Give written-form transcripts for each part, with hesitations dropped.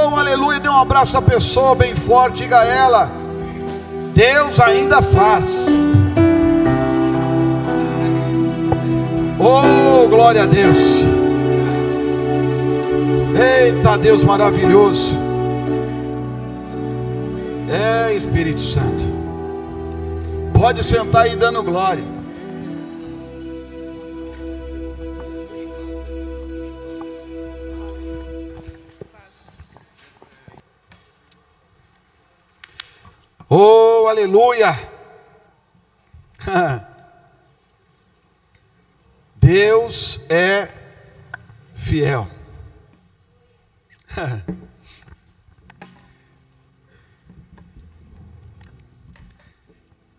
Oh, aleluia. Dê um abraço à pessoa bem forte, diga a ela: Deus ainda faz. Oh, glória a Deus. Eita, Deus maravilhoso. É, Espírito Santo. Pode sentar aí dando glória. Oh, aleluia. Deus é fiel.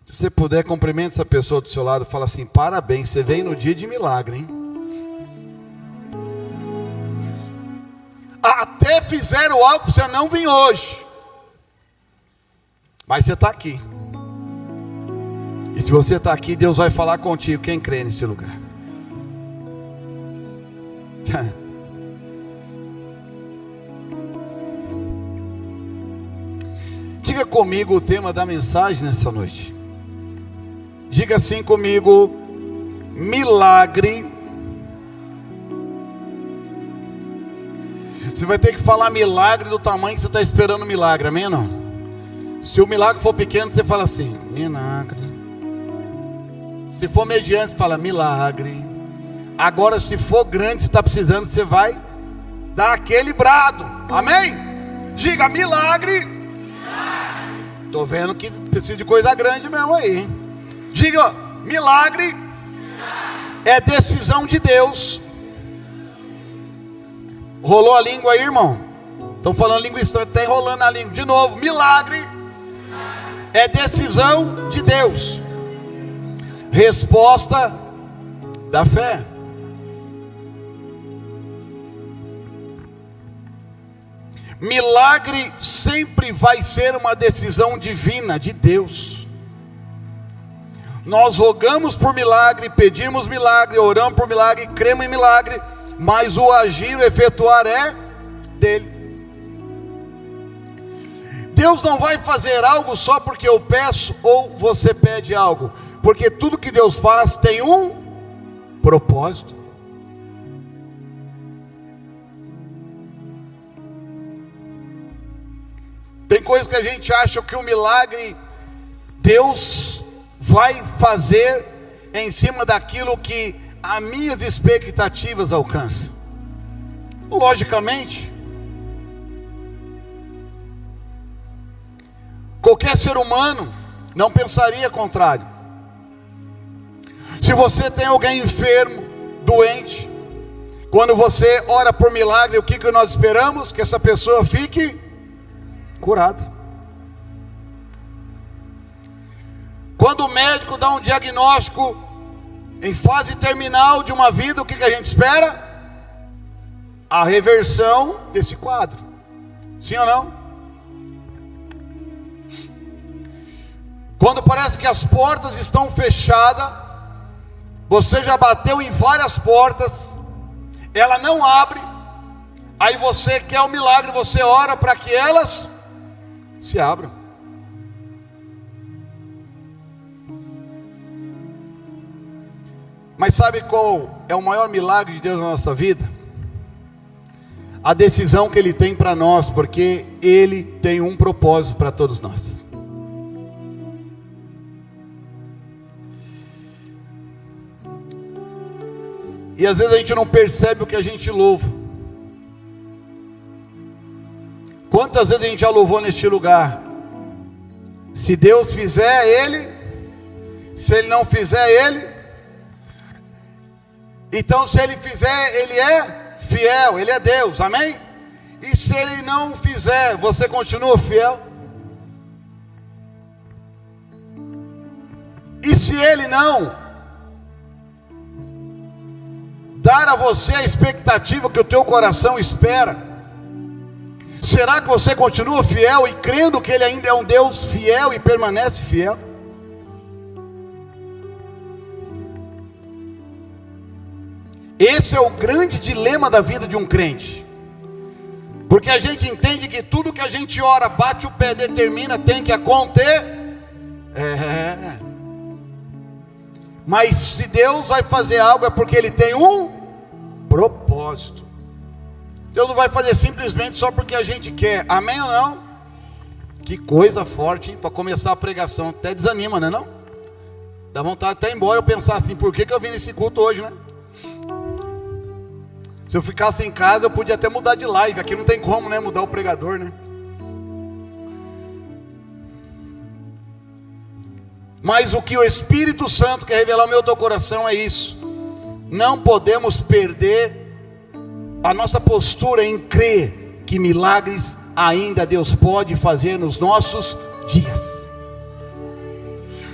Se você puder, cumprimente essa pessoa do seu lado. Fala assim: parabéns, você veio no dia de milagre, hein? Até fizeram algo para você não vir hoje, mas você está aqui. E se você está aqui, Deus vai falar contigo. Quem crê nesse lugar? Diga comigo o tema da mensagem nessa noite. Diga assim comigo: milagre. Você vai ter que falar milagre do tamanho que você está esperando milagre, amém ou não? Se o milagre for pequeno, você fala assim: milagre. Se for mediano, você fala milagre. Agora, se for grande, você está precisando, você vai dar aquele brado, amém? Diga milagre. Estou vendo que precisa de coisa grande mesmo aí, hein? Diga: milagre é decisão de Deus. Rolou a língua aí, irmão? Estão falando língua estranha, está enrolando a língua. De novo: milagre é decisão de Deus. Resposta da fé. Milagre sempre vai ser uma decisão divina de Deus. Nós rogamos por milagre, pedimos milagre, oramos por milagre, cremos em milagre, mas o agir, o efetuar é dele. Deus não vai fazer algo só porque eu peço ou você pede algo, porque tudo que Deus faz tem um propósito. Tem coisas que a gente acha que o milagre Deus vai fazer em cima daquilo que as minhas expectativas alcançam. Logicamente, qualquer ser humano não pensaria contrário. Se você tem alguém enfermo, doente, quando você ora por milagre, o que nós esperamos? Que essa pessoa fique curada. Quando o médico dá um diagnóstico em fase terminal de uma vida, o que a gente espera? A reversão desse quadro. Sim ou não? Quando parece que as portas estão fechadas, você já bateu em várias portas, ela não abre, aí você quer um milagre, você ora para que elas se abram. Mas sabe qual é o maior milagre de Deus na nossa vida? A decisão que Ele tem para nós, porque Ele tem um propósito para todos nós. E às vezes a gente não percebe o que a gente louva. Quantas vezes a gente já louvou neste lugar? Se Deus fizer, Ele. Se Ele não fizer, Ele. Então, se Ele fizer, Ele é fiel, Ele é Deus, amém? E se Ele não fizer, você continua fiel? E se Ele não dar a você a expectativa que o teu coração espera, será que você continua fiel e crendo que Ele ainda é um Deus fiel e permanece fiel? Esse é o grande dilema da vida de um crente. Porque a gente entende que tudo que a gente ora, bate o pé, determina, tem que acontecer. Mas se Deus vai fazer algo, é porque Ele tem um propósito. Deus não vai fazer simplesmente só porque a gente quer. Amém ou não? Que coisa forte, hein? Para começar a pregação. Até desanima, né não? Dá vontade até ir embora eu pensar assim, por que eu vim nesse culto hoje, né? Se eu ficasse em casa, eu podia até mudar de live. Aqui não tem como, né? Mudar o pregador, né? Mas o que o Espírito Santo quer revelar no meu teu coração é isso. Não podemos perder a nossa postura em crer que milagres ainda Deus pode fazer nos nossos dias.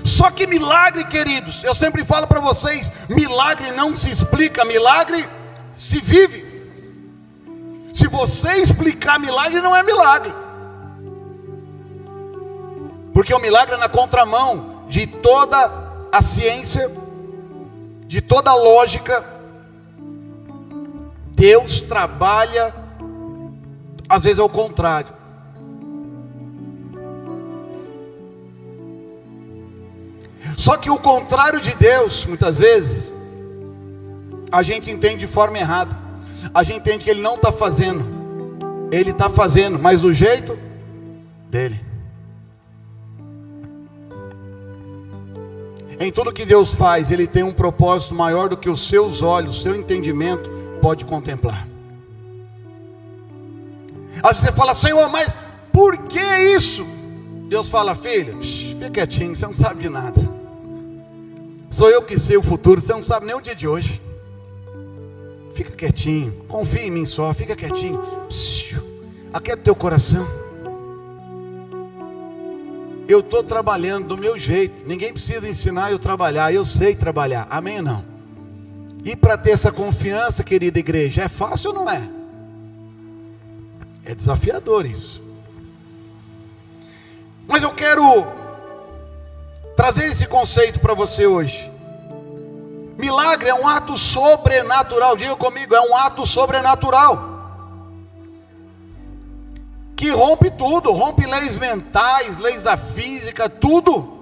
Só que milagre, queridos, eu sempre falo para vocês, milagre não se explica, milagre se vive. Se você explicar milagre, não é milagre. Porque o milagre é na contramão de toda a ciência, de toda a lógica. Deus trabalha, às vezes é o contrário. Só que o contrário de Deus, muitas vezes, a gente entende de forma errada. A gente entende que Ele não está fazendo. Ele está fazendo, mas do jeito dele. Em tudo que Deus faz, Ele tem um propósito maior do que os seus olhos, o seu entendimento pode contemplar. Às vezes você fala, Senhor, mas por que isso? Deus fala, filho, fica quietinho, você não sabe de nada. Sou eu que sei o futuro, você não sabe nem o dia de hoje. Fica quietinho, confia em mim só, fica quietinho. Aquieta teu coração. Eu estou trabalhando do meu jeito. Ninguém precisa ensinar eu trabalhar, eu sei trabalhar, amém ou não? E para ter essa confiança, querida igreja, é fácil ou não é? É desafiador isso. Mas eu quero trazer esse conceito para você hoje. Milagre é um ato sobrenatural. Diga comigo, é um ato sobrenatural que rompe tudo, rompe leis mentais, leis da física, tudo.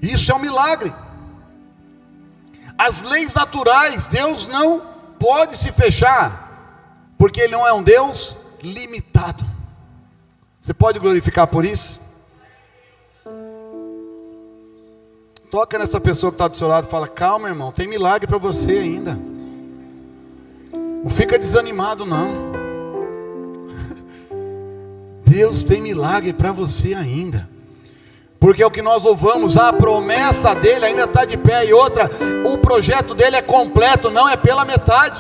Isso é um milagre. As leis naturais, Deus não pode se fechar, porque Ele não é um Deus limitado. Você pode glorificar por isso? Toca nessa pessoa que está do seu lado e fala, calma irmão, tem milagre para você ainda. Não fica desanimado não. Deus tem milagre para você ainda. Porque é o que nós louvamos, a promessa dele ainda está de pé. E outra, o projeto dele é completo, não é pela metade.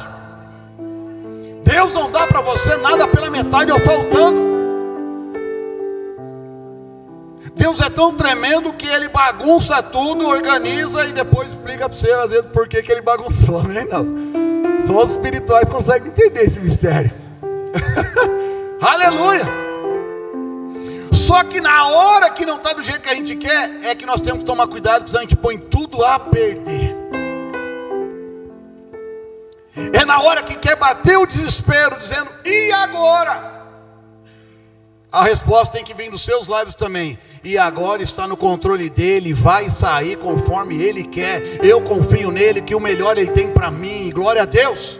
Deus não dá para você nada pela metade ou faltando. Deus é tão tremendo que Ele bagunça tudo, organiza e depois explica para você às vezes por que Ele bagunçou, né? Não. Só os espirituais conseguem entender esse mistério. Aleluia! Só que na hora que não está do jeito que a gente quer, é que nós temos que tomar cuidado, porque senão a gente põe tudo a perder. É na hora que quer bater o desespero, dizendo, e agora? A resposta tem que vir dos seus lábios também. E agora está no controle dele, vai sair conforme ele quer. Eu confio nele, que o melhor ele tem para mim. Glória a Deus.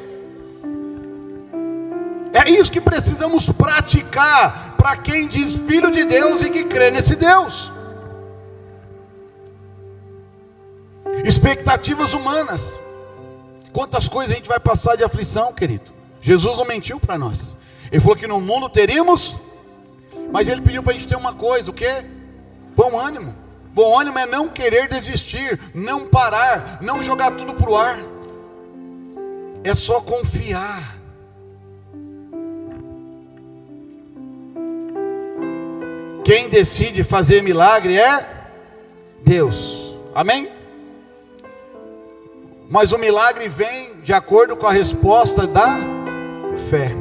É isso que precisamos praticar para quem diz filho de Deus e que crê nesse Deus. Expectativas humanas. Quantas coisas a gente vai passar de aflição, querido. Jesus não mentiu para nós. Ele falou que no mundo teríamos, mas Ele pediu para a gente ter uma coisa, o quê? Bom ânimo. Bom ânimo é não querer desistir, não parar, não jogar tudo para o ar. É só confiar. Quem decide fazer milagre é Deus. Amém? Mas o milagre vem de acordo com a resposta da fé.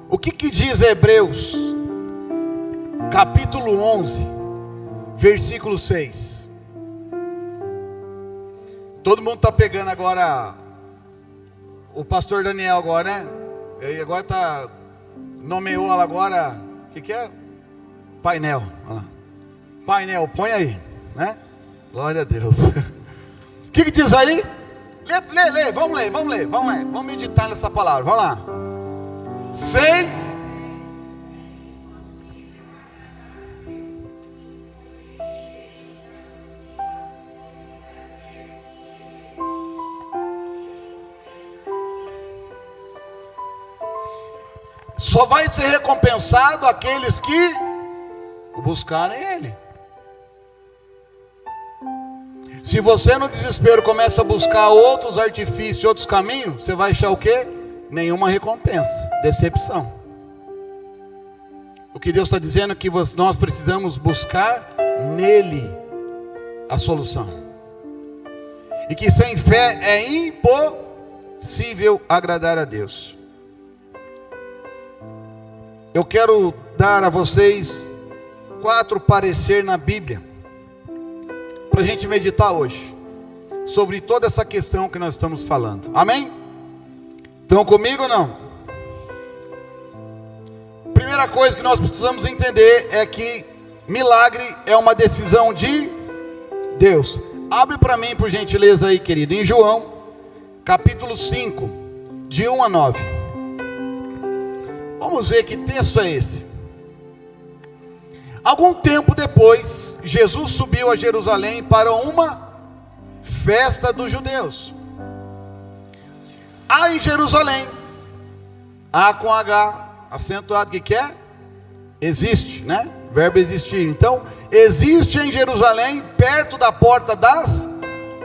O que diz Hebreus, capítulo 11, versículo 6? Todo mundo está pegando agora o pastor Daniel agora, né? Ele agora nomeou ela agora, o que é? Painel. Olha lá. Painel, põe aí, né? Glória a Deus. O que diz aí? Lê, vamos ler. Vamos meditar nessa palavra, vamos lá. Sei. Só vai ser recompensado aqueles que o buscarem Ele. Se você no desespero começa a buscar outros artifícios, outros caminhos, você vai achar o quê? Nenhuma recompensa, decepção. O que Deus está dizendo é que nós precisamos buscar nele a solução. E que sem fé é impossível agradar a Deus. Eu quero dar a vocês 4 pareceres na Bíblia, para a gente meditar hoje, sobre toda essa questão que nós estamos falando. Amém? Estão comigo ou não? Primeira coisa que nós precisamos entender é que milagre é uma decisão de Deus. Abre para mim, por gentileza aí, querido, em João, capítulo 5, de 1 a 9. Vamos ver que texto é esse. Algum tempo depois, Jesus subiu a Jerusalém para uma festa dos judeus. Há em Jerusalém, A com H, acentuado, que é? Existe, né? Verbo existir. Então, existe em Jerusalém, perto da porta das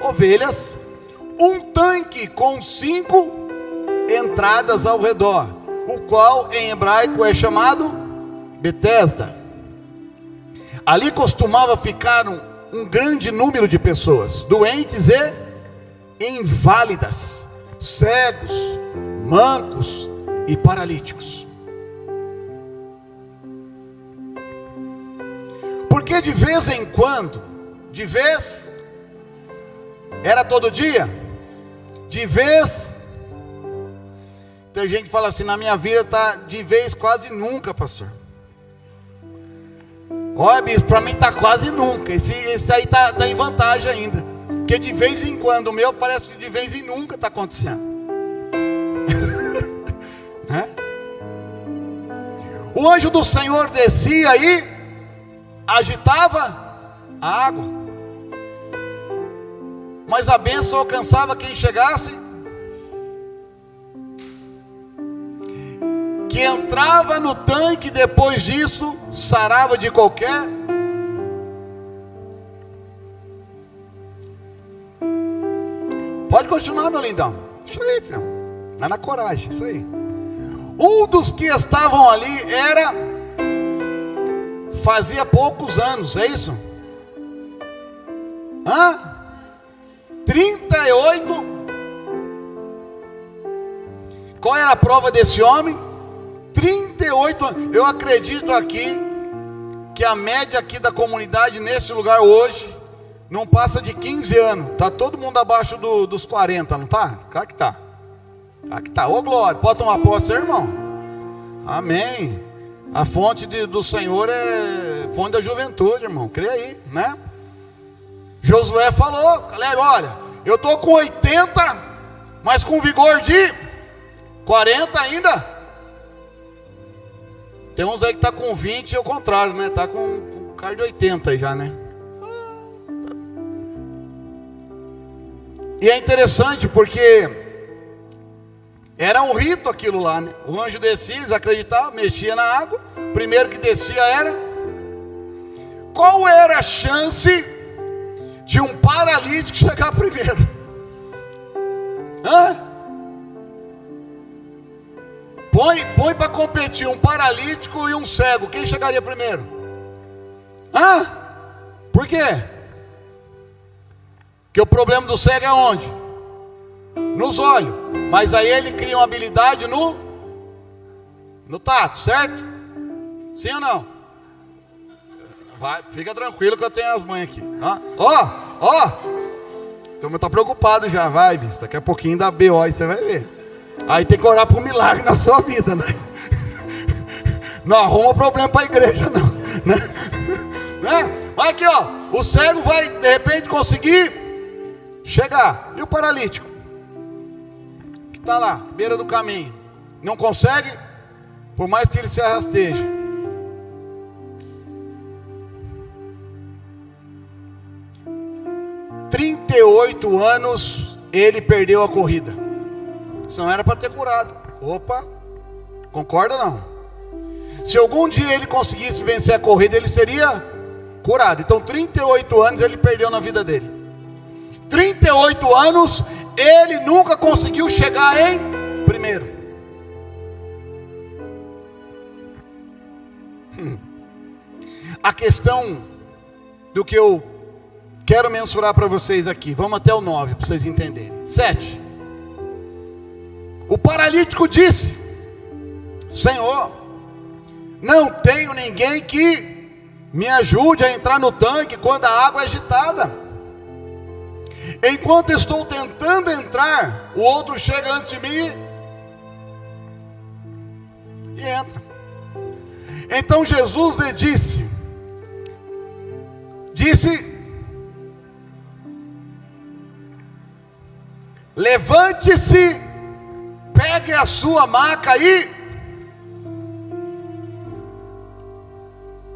ovelhas, um tanque com 5 entradas ao redor, o qual em hebraico é chamado Betesda. Ali costumava ficar um grande número de pessoas, doentes e inválidas, cegos, mancos e paralíticos. Porque de vez em quando, era todo dia, tem gente que fala assim, na minha vida está de vez quase nunca, pastor. Olha, bispo, para mim está quase nunca. Esse aí está em vantagem ainda. Porque de vez em quando, o meu parece que de vez em nunca está acontecendo. Né? O anjo do Senhor descia e agitava a água. Mas a bênção alcançava quem chegasse, que entrava no tanque, depois disso sarava de qualquer. Pode continuar, meu lindão. Isso aí, filho. Vai na coragem, isso aí. Um dos que estavam ali fazia poucos anos, é isso? 38. Qual era a prova desse homem? 38 anos. Eu acredito aqui que a média aqui da comunidade nesse lugar hoje não passa de 15 anos. Está todo mundo abaixo dos 40, não está? Claro que está. Claro que está. Ô glória, pode tomar posse, irmão? Amém. A fonte do Senhor é fonte da juventude, irmão. Crê aí, né? Josué falou, Caleb, olha, eu estou com 80, mas com vigor de 40 ainda. Tem uns aí que tá com 20 e o contrário, né? Tá com cara de 80 aí já, né? E é interessante porque era um rito aquilo lá, né? O anjo descia, eles acreditavam, mexia na água. Primeiro que descia era... Qual era a chance de um paralítico chegar primeiro? Põe para competir um paralítico e um cego. Quem chegaria primeiro? Por quê? Porque o problema do cego é onde? Nos olhos. Mas aí ele cria uma habilidade no tato, certo? Sim ou não? Vai, fica tranquilo que eu tenho as mães aqui. Então eu tô preocupado já, vai, bicho. Daqui a pouquinho dá BO e você vai ver. Aí tem que orar por um milagre na sua vida, né? Não arruma problema para a igreja, não, né? Mas aqui, ó, o cego vai de repente conseguir chegar. E o paralítico que está lá, beira do caminho, não consegue, por mais que ele se arrasteje. Com 38 anos ele perdeu a corrida. Isso não era para ter curado. Opa, concorda ou não? Se algum dia ele conseguisse vencer a corrida, ele seria curado. Então 38 anos ele perdeu na vida dele. 38 anos ele nunca conseguiu chegar em primeiro. A questão do que eu quero mensurar para vocês aqui, vamos até o 9 para vocês entenderem. 7. O paralítico disse: Senhor, não tenho ninguém que me ajude a entrar no tanque quando a água é agitada. Enquanto estou tentando entrar, o outro chega antes de mim e entra. Então Jesus lhe disse: levante-se, pegue a sua maca e...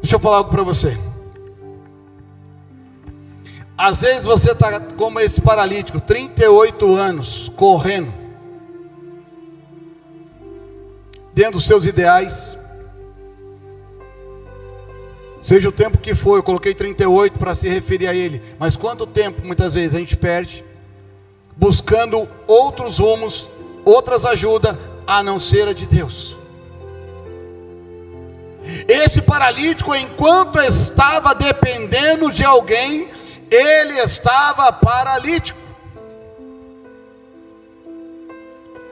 Deixa eu falar algo para você. Às vezes você está como esse paralítico, 38 anos, correndo, dentro dos seus ideais, seja o tempo que for. Eu coloquei 38 para se referir a ele, mas quanto tempo muitas vezes a gente perde buscando outros rumos, outras ajudas, a não ser a de Deus. Esse paralítico, enquanto estava dependendo de alguém, ele estava paralítico.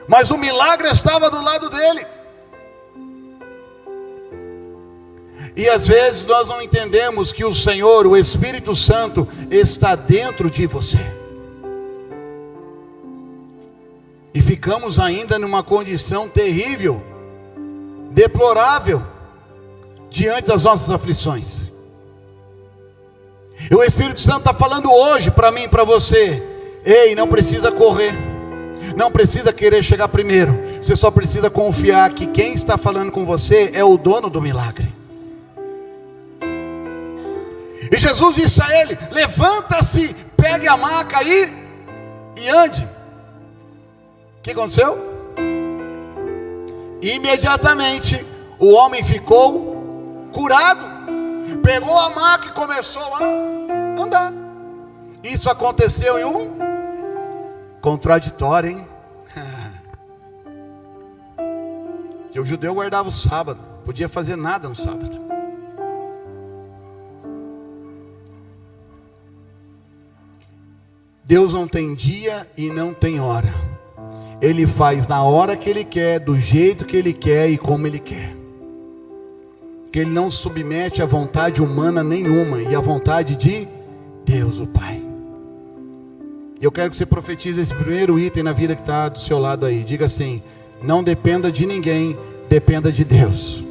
Mas o milagre estava do lado dele. E às vezes nós não entendemos que o Senhor, o Espírito Santo, está dentro de você. E ficamos ainda numa condição terrível, deplorável, diante das nossas aflições. E o Espírito Santo está falando hoje para mim e para você: ei, não precisa correr, não precisa querer chegar primeiro, você só precisa confiar que quem está falando com você é o dono do milagre. E Jesus disse a ele: levanta-se, pegue a maca e ande. O que aconteceu? Imediatamente o homem ficou curado, pegou a maca e começou a andar. Isso aconteceu em um contraditório, hein? Que o judeu guardava o sábado, podia fazer nada no sábado. Deus não tem dia e não tem hora. Ele faz na hora que Ele quer, do jeito que Ele quer e como Ele quer. Que Ele não submete à vontade humana nenhuma, e à vontade de Deus o Pai. E eu quero que você profetize esse primeiro item na vida que está do seu lado aí. Diga assim: não dependa de ninguém, dependa de Deus.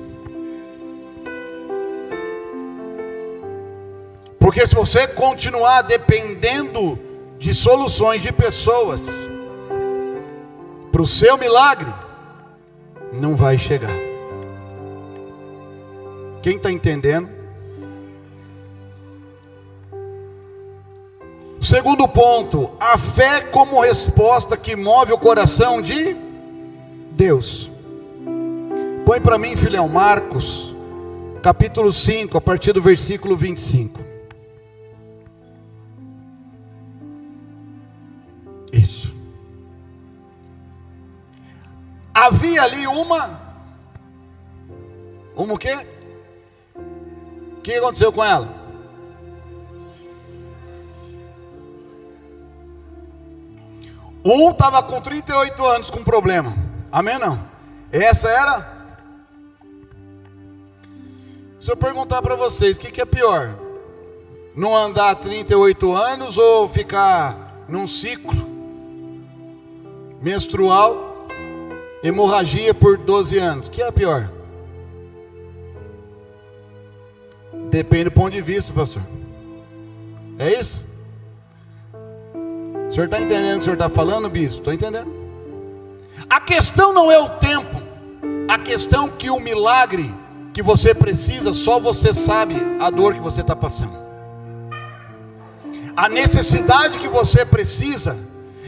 Porque se você continuar dependendo de soluções de pessoas para o seu milagre, não vai chegar. Quem está entendendo? Segundo ponto, a fé como resposta que move o coração de Deus. Põe para mim, filhão, Marcos, capítulo 5, a partir do versículo 25. Isso. Havia ali o quê? O que aconteceu com ela? Um estava com 38 anos com problema. Amém não? Essa era. Se eu perguntar para vocês, o que é pior? Não andar 38 anos ou ficar num ciclo menstrual hemorragia por 12 anos. O que é pior? Depende do ponto de vista, pastor. É isso? O senhor está entendendo o que o senhor está falando, bispo? Estou entendendo. A questão não é o tempo. A questão é que o milagre que você precisa, só você sabe a dor que você está passando. A necessidade que você precisa,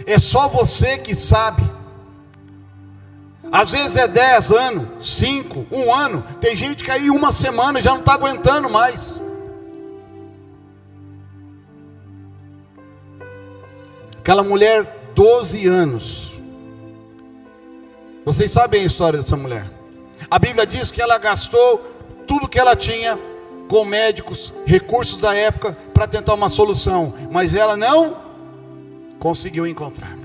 é só você que sabe. Às vezes é 10 anos, 5, 1 ano. Tem gente que aí 1 semana já não está aguentando mais. Aquela mulher, 12 anos. Vocês sabem a história dessa mulher. A Bíblia diz que ela gastou tudo que ela tinha com médicos, recursos da época, para tentar uma solução. Mas ela não conseguiu encontrar.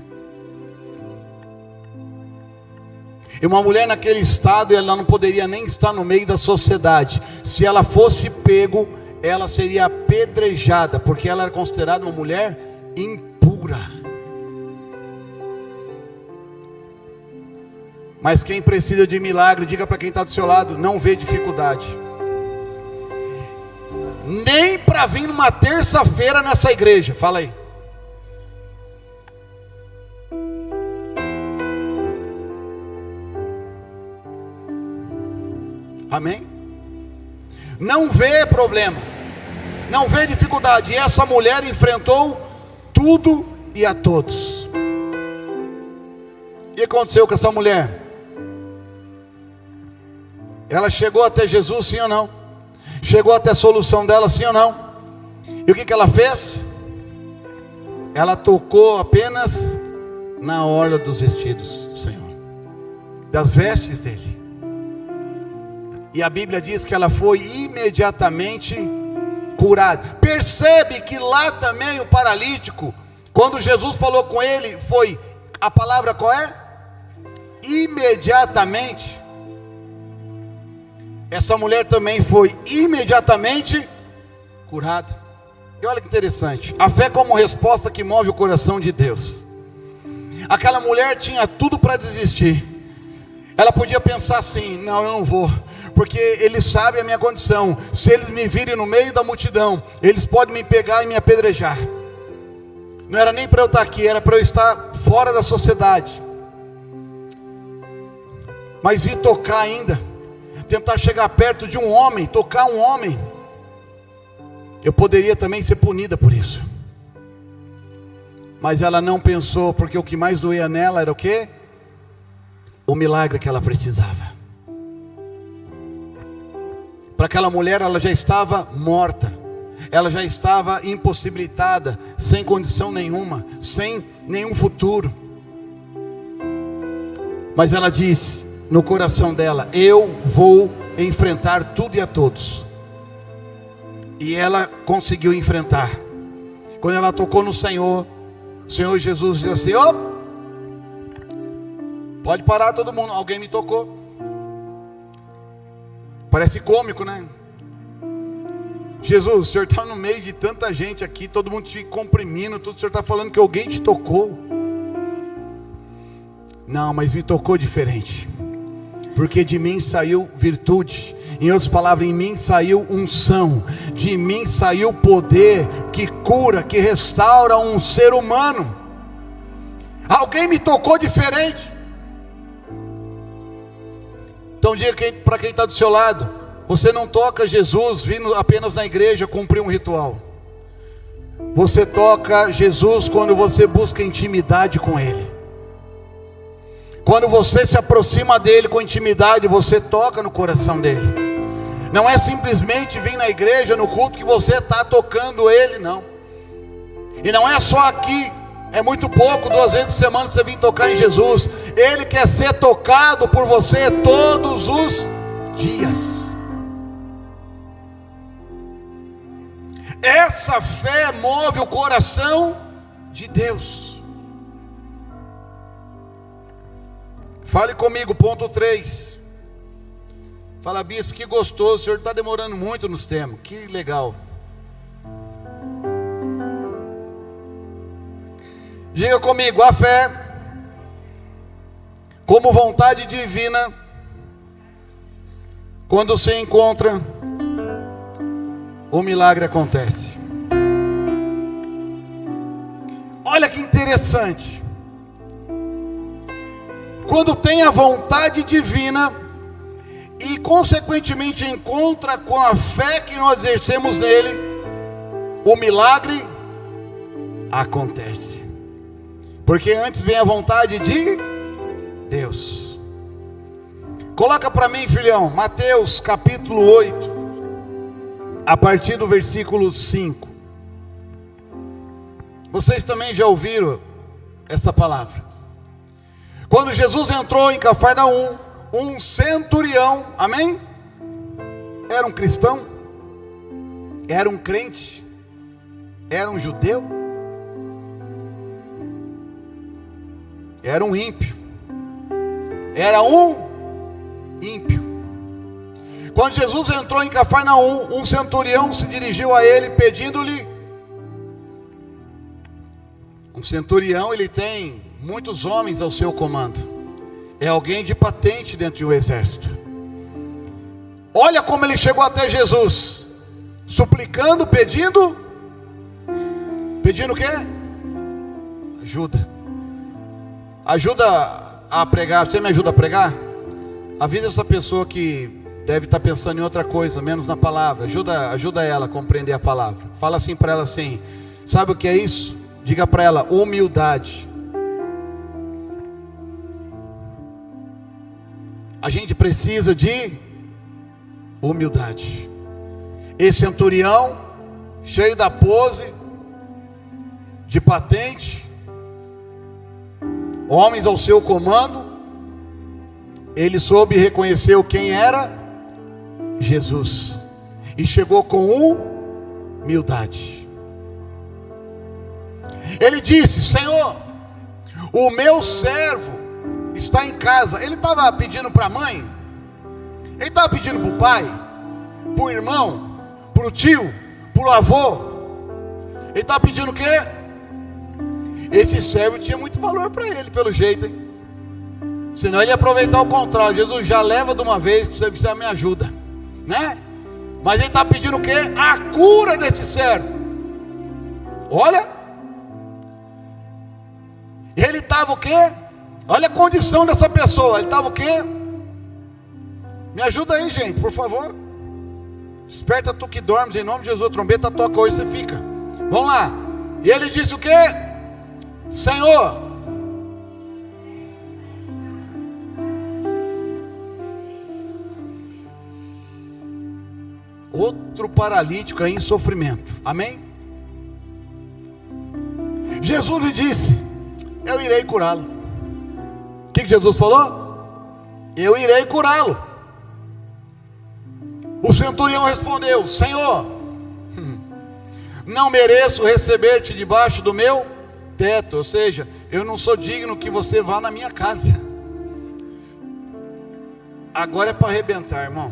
E uma mulher naquele estado, ela não poderia nem estar no meio da sociedade. Se ela fosse pego, ela seria apedrejada, porque ela era considerada uma mulher impura. Mas quem precisa de milagre, diga para quem está do seu lado, não vê dificuldade. Nem para vir numa terça-feira nessa igreja. Fala aí. Amém? Não vê problema, não vê dificuldade. E essa mulher enfrentou tudo e a todos. O que aconteceu com essa mulher? Ela chegou até Jesus, sim ou não? Chegou até a solução dela, sim ou não? E o que ela fez? Ela tocou apenas na orla dos vestidos do Senhor, das vestes dele. E a Bíblia diz que ela foi imediatamente curada. Percebe que lá também o paralítico, quando Jesus falou com ele, foi, a palavra qual é? Imediatamente. Essa mulher também foi imediatamente curada. E olha que interessante, a fé como resposta que move o coração de Deus. Aquela mulher tinha tudo para desistir. Ela podia pensar assim: não, eu não vou, porque eles sabem a minha condição. Se eles me virem no meio da multidão, eles podem me pegar e me apedrejar. Não era nem para eu estar aqui, era para eu estar fora da sociedade. Mas ir tocar ainda, tentar chegar perto de um homem, tocar um homem, eu poderia também ser punida por isso. Mas ela não pensou, porque o que mais doía nela era o quê? O milagre que ela precisava. Para aquela mulher, ela já estava morta, ela já estava impossibilitada, sem condição nenhuma, sem nenhum futuro. Mas ela disse no coração dela: eu vou enfrentar tudo e a todos. E ela conseguiu enfrentar. Quando ela tocou no Senhor, o Senhor Jesus disse assim: ó, pode parar todo mundo, alguém me tocou. Parece cômico, né? Jesus, o Senhor está no meio de tanta gente aqui, todo mundo te comprimindo, tudo, o Senhor está falando que alguém te tocou. Não, mas me tocou diferente, porque de mim saiu virtude. Em outras palavras, em mim saiu unção, de mim saiu poder que cura, que restaura um ser humano. Alguém me tocou diferente. Então diga para quem está do seu lado: você não toca Jesus vindo apenas na igreja cumprir um ritual. Você toca Jesus quando você busca intimidade com Ele. Quando você se aproxima dEle com intimidade, você toca no coração dEle. Não é simplesmente vir na igreja, no culto, que você está tocando Ele, não. E não é só aqui, é muito pouco, 2 vezes por semana você vir tocar em Jesus. Ele quer ser tocado por você todos os dias. Essa fé move o coração de Deus. Fale comigo, ponto 3. Fala, bispo, que gostoso, o senhor está demorando muito nos temas, que legal. Diga comigo: a fé como vontade divina, quando se encontra, o milagre acontece. Olha que interessante. Quando tem a vontade divina e consequentemente encontra com a fé que nós exercemos nele, o milagre acontece. Porque antes vem a vontade de Deus. Coloca para mim, filhão, Mateus capítulo 8, a partir do versículo 5. Vocês também já ouviram essa palavra. Quando Jesus entrou em Cafarnaum, um centurião, amém? Era um cristão? Era um crente? Era um judeu? Era um ímpio. Era um ímpio. Quando Jesus entrou em Cafarnaum, um centurião se dirigiu a ele pedindo-lhe. Um centurião, ele tem muitos homens ao seu comando. É alguém de patente dentro de um exército. Olha como ele chegou até Jesus, suplicando, pedindo o quê? Ajuda a pregar. Você me ajuda a pregar? Avisa essa pessoa que deve estar pensando em outra coisa, menos na palavra. Ajuda ela a compreender a palavra. Fala assim para ela assim: sabe o que é isso? Diga para ela: humildade. A gente precisa de humildade. Esse centurião, cheio da pose, de patente, homens ao seu comando, ele soube e reconheceu quem era Jesus, e chegou com humildade. Ele disse: Senhor, o meu servo está em casa. Ele estava pedindo para a mãe, ele estava pedindo para o pai, para o irmão, para o tio, para o avô. Ele estava pedindo o quê? Esse servo tinha muito valor para ele, pelo jeito, hein? Senão ele ia aproveitar o contrário. Jesus, já leva de uma vez, que você precisa me ajuda, né? Mas ele está pedindo o quê? A cura desse servo. Olha, ele estava o quê? Olha a condição dessa pessoa. Ele estava o quê? Me ajuda aí, gente, por favor. Desperta tu que dormes, em nome de Jesus. A trombeta toca hoje, você fica. Vamos lá. E ele disse o quê? Senhor, outro paralítico aí em sofrimento, amém? Jesus lhe disse: eu irei curá-lo. O que Jesus falou? Eu irei curá-lo. O centurião respondeu: Senhor, não mereço receber-te debaixo do meu teto, ou seja, eu não sou digno que você vá na minha casa. Agora é para arrebentar, irmão.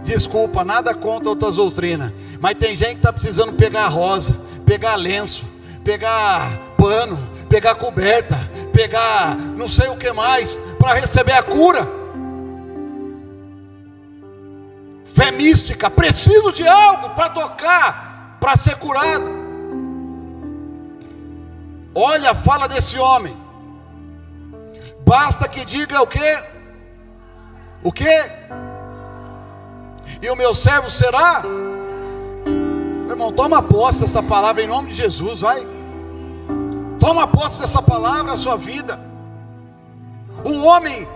Desculpa, nada contra outras doutrinas, mas tem gente que está precisando pegar rosa, pegar lenço, pegar pano, pegar coberta, pegar não sei o que mais, para receber a cura. Fé mística, preciso de algo para tocar, para ser curado. Olha a fala desse homem. Basta que diga o quê? O quê? E o meu servo será? Meu irmão, toma posse dessa palavra em nome de Jesus, vai. Toma posse dessa palavra na sua vida. Um homem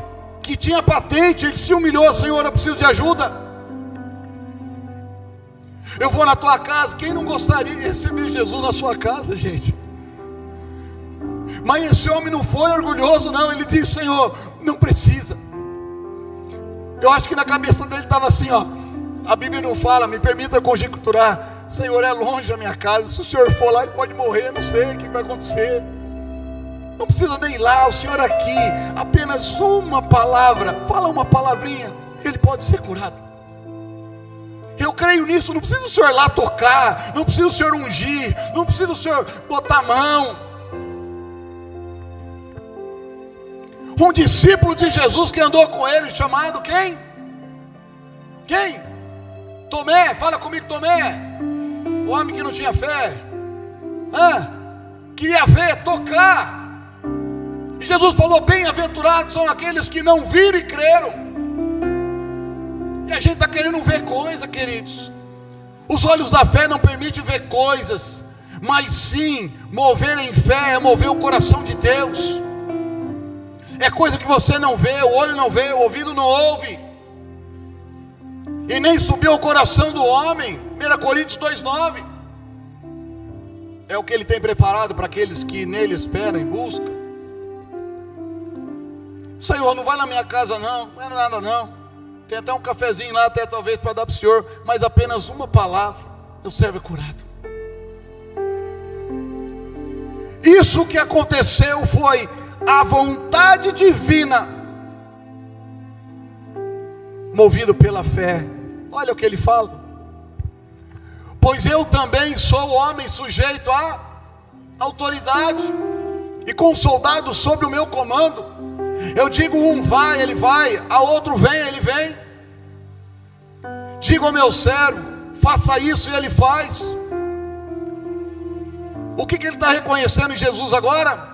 que tinha patente, ele se humilhou: Senhor, eu preciso de ajuda. Eu vou na tua casa. Quem não gostaria de receber Jesus na sua casa, gente? Mas esse homem não foi orgulhoso, não. Ele disse: Senhor, não precisa. Eu acho que na cabeça dele estava assim, ó. A Bíblia não fala, me permita conjecturar: Senhor, é longe da minha casa. Se o Senhor for lá, ele pode morrer, não sei o que vai acontecer. Não precisa nem ir lá, o Senhor aqui. Apenas uma palavra, fala uma palavrinha, ele pode ser curado. Eu creio nisso. Não precisa o Senhor lá tocar, não precisa o Senhor ungir, não precisa o Senhor botar a mão. Um discípulo de Jesus que andou com ele, chamado quem? Quem? Tomé, fala comigo, Tomé. O homem que não tinha fé. Queria ver, tocar. E Jesus falou: bem-aventurados são aqueles que não viram e creram. E a gente está querendo ver coisa, queridos. Os olhos da fé não permitem ver coisas, mas sim, mover em fé é mover o coração de Deus. É coisa que você não vê, o olho não vê, o ouvido não ouve, e nem subiu ao coração do homem. 1 Coríntios 2,9. É o que ele tem preparado para aqueles que nele esperam e buscam. Senhor, não vai na minha casa não é nada não. Tem até um cafezinho lá, até talvez para dar para o Senhor, mas apenas uma palavra, eu servo curado. Isso que aconteceu foi a vontade divina, movido pela fé. Olha o que ele fala: pois eu também sou homem sujeito à autoridade, e com soldados sob o meu comando. Eu digo um vai, ele vai, a outro vem, ele vem. Digo ao meu servo, faça isso, e ele faz. O que ele está reconhecendo em Jesus agora?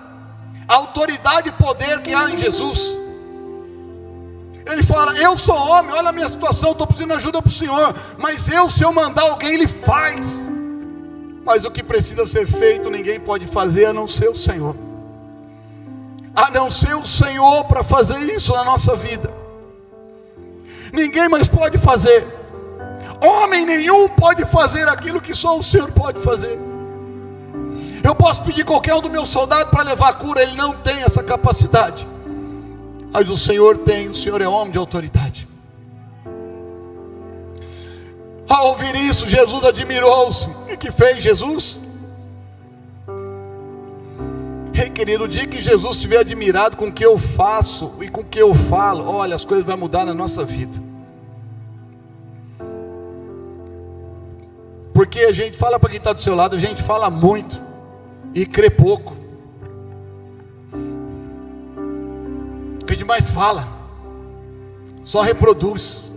A autoridade e poder que há em Jesus. Ele fala: eu sou homem, olha a minha situação, estou precisando de ajuda para o Senhor, mas se eu mandar alguém, ele faz. Mas o que precisa ser feito, ninguém pode fazer a não ser o Senhor. A não ser o Senhor para fazer isso na nossa vida. Ninguém mais pode fazer. Homem nenhum pode fazer aquilo que só o Senhor pode fazer. Eu posso pedir qualquer um dos meus soldados para levar a cura, ele não tem essa capacidade. Mas o Senhor tem, o Senhor é homem de autoridade. Ao ouvir isso, Jesus admirou-se. O que fez Jesus? Ei, querido, o dia que Jesus estiver admirado com o que eu faço e com o que eu falo, olha, as coisas vão mudar na nossa vida. Porque a gente fala para quem está do seu lado, a gente fala muito e crê pouco. O que demais fala, só reproduz,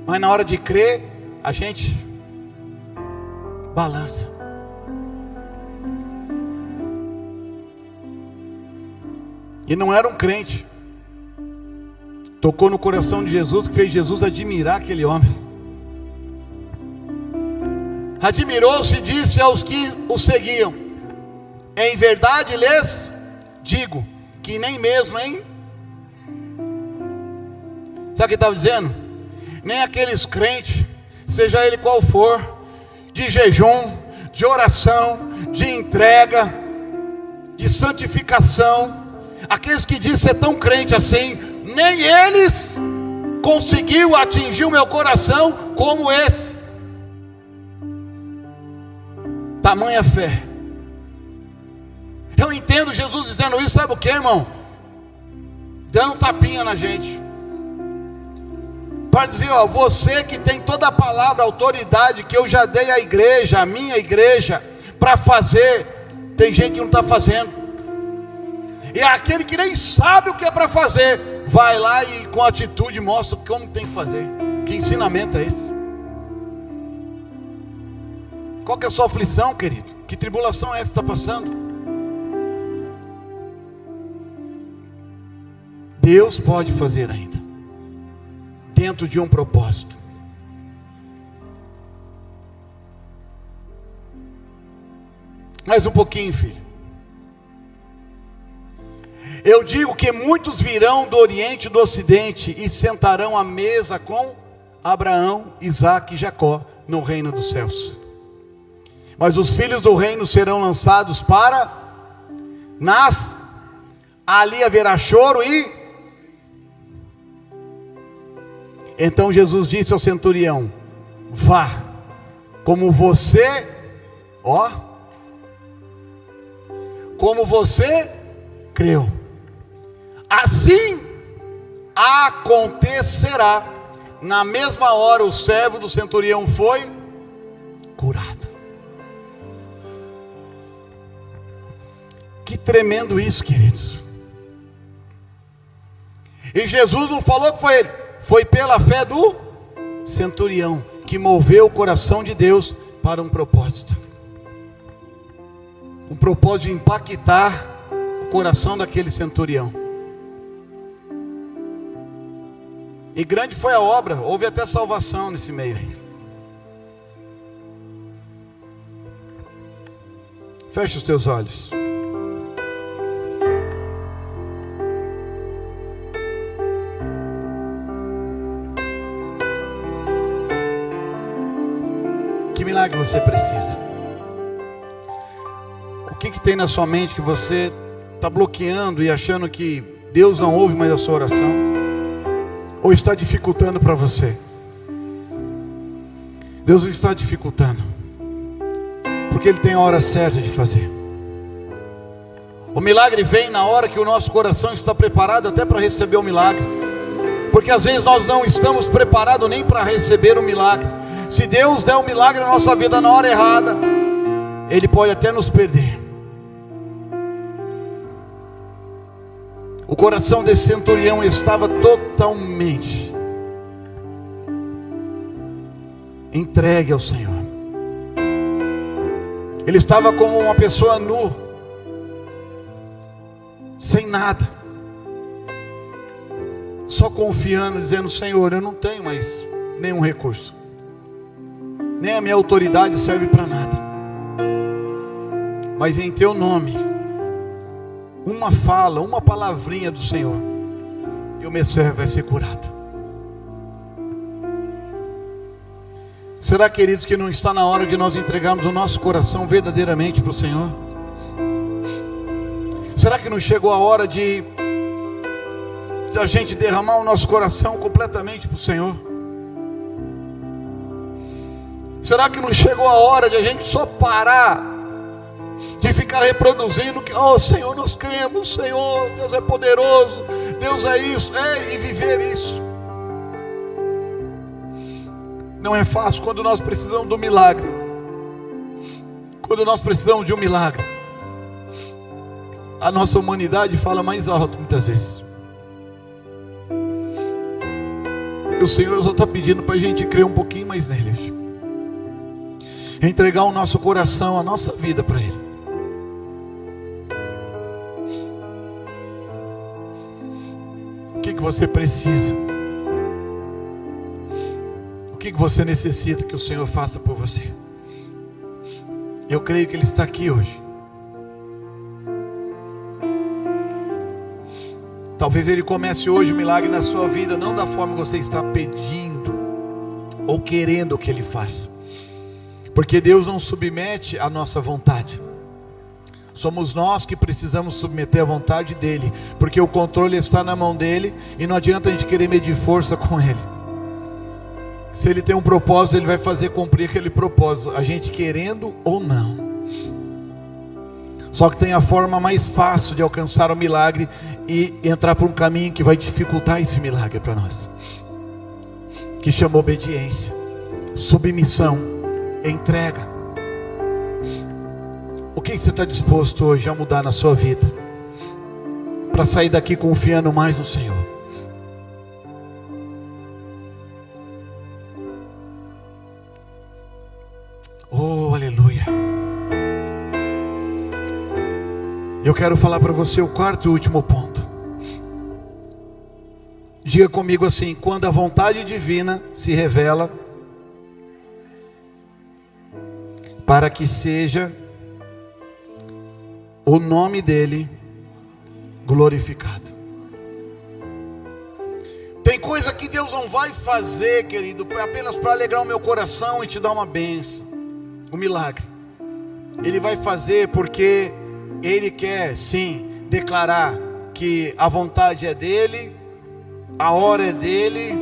mas na hora de crer, a gente balança. E não era um crente, tocou no coração de Jesus, que fez Jesus admirar aquele homem. Admirou-se e disse aos que o seguiam: em verdade lhes digo, que nem mesmo, hein? Sabe o que estava dizendo? Nem aqueles crentes, seja ele qual for, de jejum, de oração, de entrega, de santificação, aqueles que dizem ser tão crente assim, nem eles conseguiu atingir o meu coração como esse. Tamanha fé. Eu entendo Jesus dizendo isso, sabe o que, irmão? Dando um tapinha na gente, para dizer: ó, você que tem toda a palavra, a autoridade que eu já dei à igreja, a minha igreja, para fazer, tem gente que não está fazendo. E aquele que nem sabe o que é para fazer, vai lá e com atitude mostra como tem que fazer. Que ensinamento é esse? Qual que é a sua aflição, querido? Que tribulação é essa que está passando? Deus pode fazer ainda, dentro de um propósito. Mais um pouquinho, filho. Eu digo que muitos virão do Oriente e do Ocidente e sentarão à mesa com Abraão, Isaque e Jacó no reino dos céus. Mas os filhos do reino serão lançados para ali haverá choro e... Então Jesus disse ao centurião: vá, como você creu, assim acontecerá. Na mesma hora o servo do centurião foi curado. Que tremendo isso, queridos. E Jesus não falou que foi ele, foi pela fé do centurião, que moveu o coração de Deus para um propósito. Um propósito de impactar o coração daquele centurião. E grande foi a obra, houve até salvação nesse meio aí. Feche os teus olhos. Que milagre você precisa? O que tem na sua mente que você está bloqueando e achando que Deus não ouve mais a sua oração? Ou está dificultando para você? Deus não está dificultando, porque Ele tem a hora certa de fazer. O milagre vem na hora que o nosso coração está preparado até para receber o milagre. Porque às vezes nós não estamos preparados nem para receber o milagre. Se Deus der um milagre na nossa vida na hora errada, Ele pode até nos perder. O coração desse centurião estava totalmente entregue ao Senhor. Ele estava como uma pessoa nua, sem nada, só confiando, dizendo: Senhor, eu não tenho mais nenhum recurso, nem a minha autoridade serve para nada, mas em Teu nome, uma fala, uma palavrinha do Senhor, e o meu servo vai ser curado. Será, queridos, que não está na hora de nós entregarmos o nosso coração verdadeiramente para o Senhor? Será que não chegou a hora de a gente derramar o nosso coração completamente para o Senhor? Será que não chegou a hora de a gente só parar de ficar reproduzindo que, oh Senhor, nós cremos, Senhor, Deus é poderoso, Deus é isso, e viver isso? Não é fácil quando nós precisamos do milagre. Quando nós precisamos de um milagre, a nossa humanidade fala mais alto muitas vezes. E o Senhor só está pedindo para a gente crer um pouquinho mais nele hoje. Entregar o nosso coração, a nossa vida para Ele. O que você precisa? O que você necessita que o Senhor faça por você? Eu creio que Ele está aqui hoje. Talvez Ele comece hoje o milagre na sua vida, não da forma que você está pedindo ou querendo que Ele faça, porque Deus não submete a nossa vontade. Somos nós que precisamos submeter a vontade dEle, porque o controle está na mão dEle, e não adianta a gente querer medir força com Ele. Se Ele tem um propósito, Ele vai fazer cumprir aquele propósito, a gente querendo ou não. Só que tem a forma mais fácil de alcançar o milagre e entrar por um caminho que vai dificultar esse milagre para nós, que chama obediência, submissão, entrega. O que você está disposto hoje a mudar na sua vida, para sair daqui confiando mais no Senhor? Oh, aleluia. Eu quero falar para você o quarto e último ponto. Diga comigo assim: quando a vontade divina se revela, para que seja o nome dEle glorificado. Tem coisa que Deus não vai fazer, querido, apenas para alegrar o meu coração e te dar uma bênção, um milagre. Ele vai fazer porque Ele quer sim declarar que a vontade é dEle, a hora é dEle,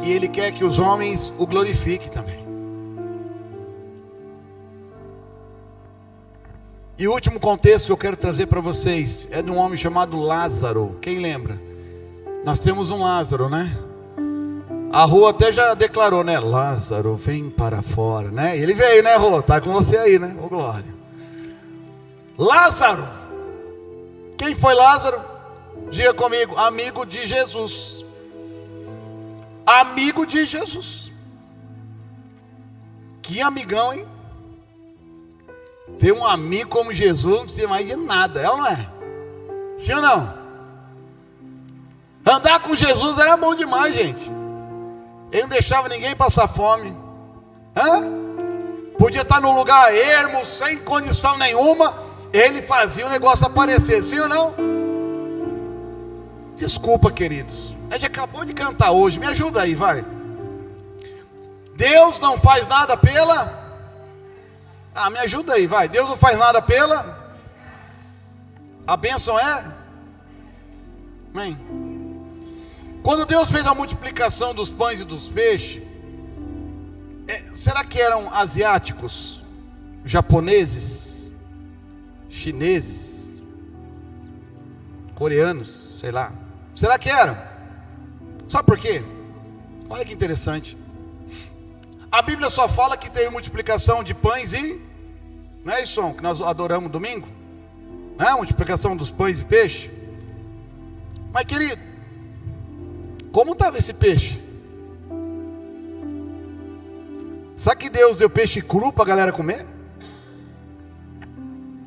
e Ele quer que os homens o glorifiquem também. E o último contexto que eu quero trazer para vocês é de um homem chamado Lázaro. Quem lembra? Nós temos um Lázaro, né? A Rô até já declarou, né? Lázaro, vem para fora, né? E ele veio, né, Rô? Tá com você aí, né? Ô, glória. Lázaro. Quem foi Lázaro? Diga comigo, amigo de Jesus. Amigo de Jesus. Que amigão, hein? Ter um amigo como Jesus não precisa mais de nada, é ou não é? Sim ou não? Andar com Jesus era bom demais, gente. Ele não deixava ninguém passar fome. Podia estar num lugar ermo, sem condição nenhuma. Ele fazia o negócio aparecer, sim ou não? Desculpa, queridos, a gente acabou de cantar hoje, me ajuda aí, vai. Deus não faz nada pela... me ajuda aí, vai. Deus não faz nada pela... A bênção é... Amém. Quando Deus fez a multiplicação dos pães e dos peixes, será que eram asiáticos, japoneses, chineses, coreanos, sei lá? Será que eram? Sabe por quê? Olha que interessante. A Bíblia só fala que teve multiplicação de pães e... Não é isso que nós adoramos domingo? Não é? Multiplicação dos pães e peixe. Mas querido, como estava esse peixe? Sabe que Deus deu peixe cru para a galera comer?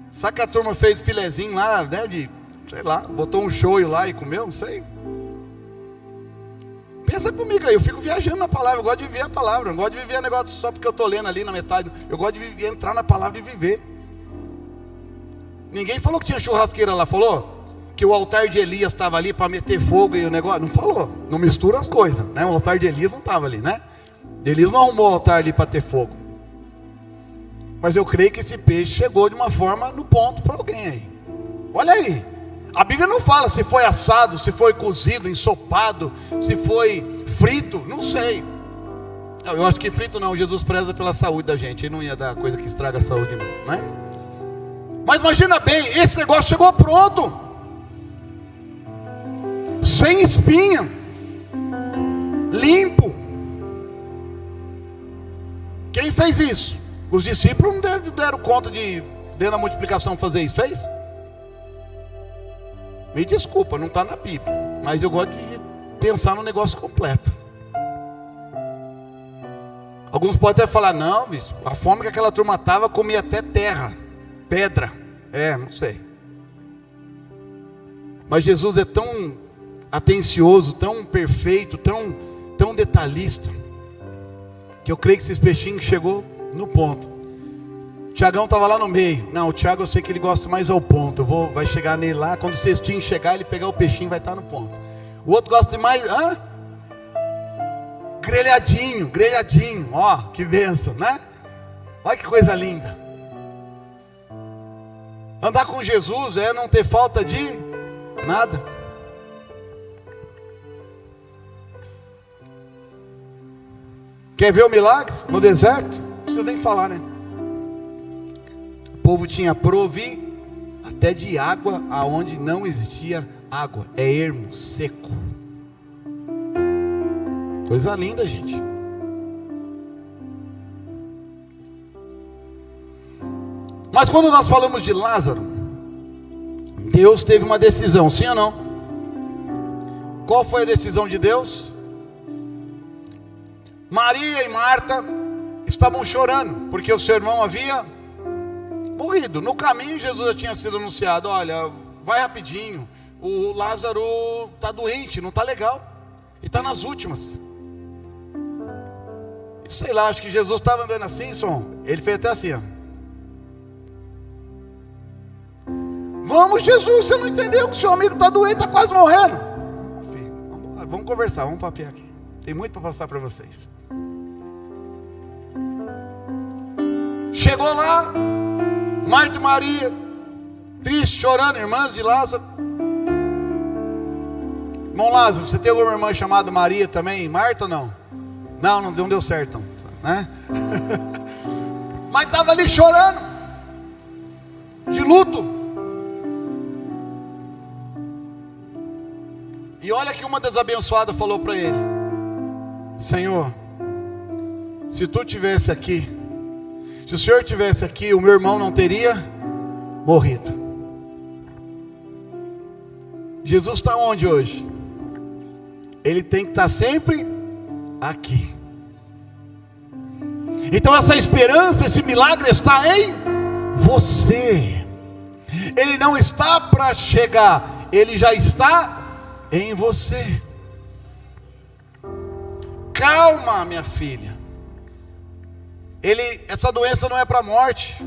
Sabe que a turma fez filezinho lá, né, sei lá, botou um shoyu lá e comeu, não sei. Pensa comigo aí, eu fico viajando na palavra, eu gosto de viver a palavra, eu não gosto de viver negócio só porque eu estou lendo ali na metade, eu gosto de entrar na palavra e viver. Ninguém falou que tinha churrasqueira lá, falou? Que o altar de Elias estava ali para meter fogo e o negócio, não falou, não mistura as coisas, né? O altar de Elias não estava ali, né? Elias não arrumou o altar ali para ter fogo. Mas eu creio que esse peixe chegou de uma forma no ponto para alguém aí. Olha aí, a Bíblia não fala se foi assado, se foi cozido, ensopado, se foi frito, não sei. Eu acho que frito não, Jesus preza pela saúde da gente, ele não ia dar coisa que estraga a saúde não, né? Mas imagina bem, esse negócio chegou pronto, sem espinha, limpo. Quem fez isso? Os discípulos não deram conta de, dentro da multiplicação, fazer isso, fez? Me desculpa, não está na Bíblia, mas eu gosto de pensar no negócio completo. Alguns podem até falar, não, bicho, a fome que aquela turma estava, comia até terra, pedra, não sei. Mas Jesus é tão atencioso, tão perfeito, tão detalhista, que eu creio que esses peixinhos chegou no ponto. O Tiagão estava lá no meio. Não, o Tiago eu sei que ele gosta mais ao ponto. Vai chegar nele lá, quando o cestinho chegar, ele pegar o peixinho, vai estar no ponto. O outro gosta de mais, grelhadinho, ó, que bênção, né? Olha que coisa linda. Andar com Jesus é não ter falta de nada. Quer ver o milagre no deserto? Não precisa nem falar, né? O povo tinha até de água aonde não existia água. É ermo, seco. Coisa linda, gente. Mas quando nós falamos de Lázaro, Deus teve uma decisão, sim ou não? Qual foi a decisão de Deus? Maria e Marta estavam chorando, porque o seu irmão havia morrido. No caminho Jesus já tinha sido anunciado, olha, vai rapidinho, o Lázaro está doente, não está legal, e está nas últimas. Sei lá, acho que Jesus estava andando assim, ele fez até assim, ó. Vamos, Jesus, você não entendeu que o seu amigo está doente, está quase morrendo. Filho, vamos conversar, vamos papear aqui. Tem muito para passar para vocês. Chegou lá, Marta e Maria, triste, chorando, irmãs de Lázaro. Irmão Lázaro, você tem alguma irmã chamada Maria também? Marta ou não? Não deu certo, né? Mas estava ali chorando, de luto. E olha que uma das abençoadas falou para ele: Senhor, se tu tivesse aqui, se o Senhor tivesse aqui, o meu irmão não teria morrido. Jesus está onde hoje? Ele tem que estar sempre aqui. Então essa esperança, esse milagre está em você. Ele não está para chegar, ele já está em você. Calma, minha filha. Essa doença não é para a morte.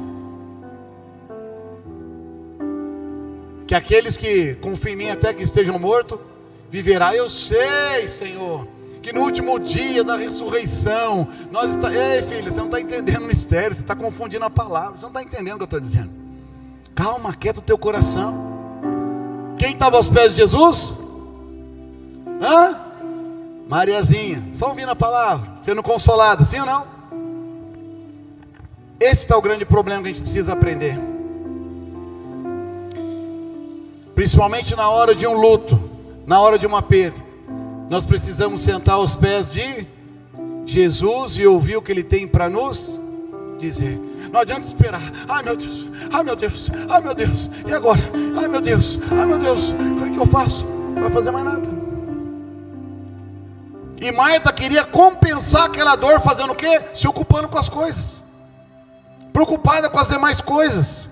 Que aqueles que confiam em mim até que estejam mortos, viverá. Eu sei, Senhor, que no último dia da ressurreição, ei, filha, você não está entendendo o mistério, você está confundindo a palavra, você não está entendendo o que eu estou dizendo. Calma, quieta o teu coração. Quem estava aos pés de Jesus? Mariazinha, só ouvindo a palavra, sendo consolada, sim ou não? Esse está o grande problema que a gente precisa aprender. Principalmente na hora de um luto, na hora de uma perda, nós precisamos sentar aos pés de Jesus e ouvir o que Ele tem para nos dizer. Não adianta esperar. Ai meu Deus, ai meu Deus, ai meu Deus, e agora? Ai meu Deus, o que eu faço? Não vai fazer mais nada. E Marta queria compensar aquela dor fazendo o quê? Se ocupando com as coisas, preocupada com as demais coisas.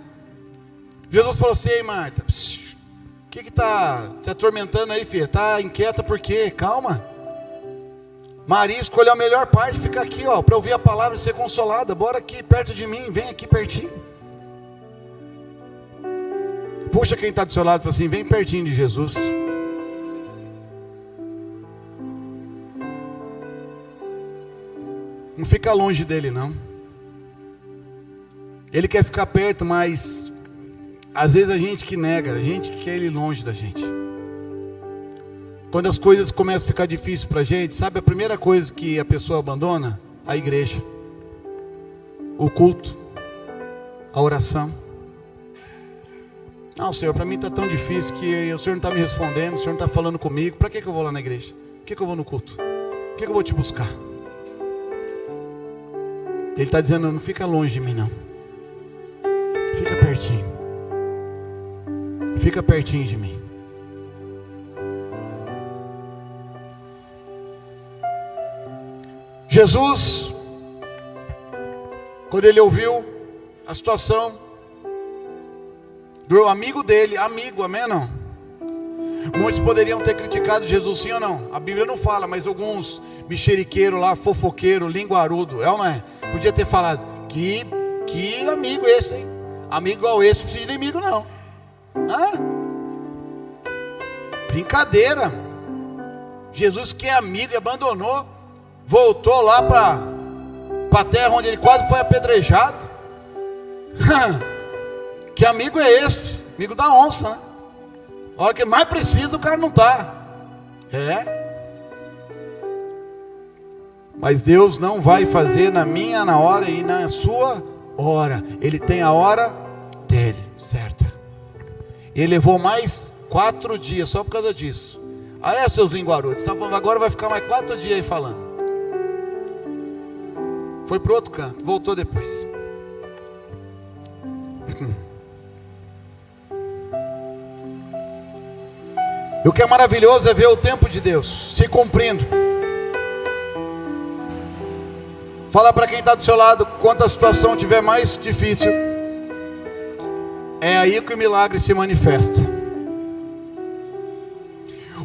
Jesus falou assim: ei Marta, o que está te atormentando aí, filha? Está inquieta por quê? Calma. Maria escolheu a melhor parte, ficar aqui, para ouvir a palavra e ser consolada. Bora aqui perto de mim, vem aqui pertinho. Puxa quem está do seu lado e fala assim: vem pertinho de Jesus. Não fica longe dele não. Ele quer ficar perto, mas às vezes a gente que nega, a gente que quer ele longe da gente. Quando as coisas começam a ficar difíceis para a gente, sabe a primeira coisa que a pessoa abandona? A igreja, o culto, a oração. Não, Senhor, para mim está tão difícil que o Senhor não está me respondendo, o Senhor não está falando comigo. Para que eu vou lá na igreja? Por que eu vou no culto? Por que eu vou te buscar? Ele está dizendo: não fica longe de mim não. Fica pertinho. Fica pertinho de mim. Jesus, quando ele ouviu a situação do amigo dele, amigo, amém ou não? Muitos poderiam ter criticado Jesus, sim ou não? A Bíblia não fala, mas alguns mexeriqueiros lá, fofoqueiro, linguarudo, é ou não é? Podia ter falado: que amigo esse, hein? Amigo igual esse, não precisa de inimigo não. Brincadeira. Jesus, que é amigo, e abandonou, voltou lá para a terra onde ele quase foi apedrejado. Que amigo é esse? Amigo da onça, né? A hora que mais precisa, o cara não está. Mas Deus não vai fazer na minha, na hora e na sua hora. Ele tem a hora dele, certo? Ele levou mais 4 dias só por causa disso. Seus linguarudos, tá falando, agora vai ficar mais 4 dias aí falando. Foi para o outro canto, voltou depois. E o que é maravilhoso é ver o tempo de Deus se cumprindo. Fala para quem está do seu lado: quando a situação estiver mais difícil, é aí que o milagre se manifesta.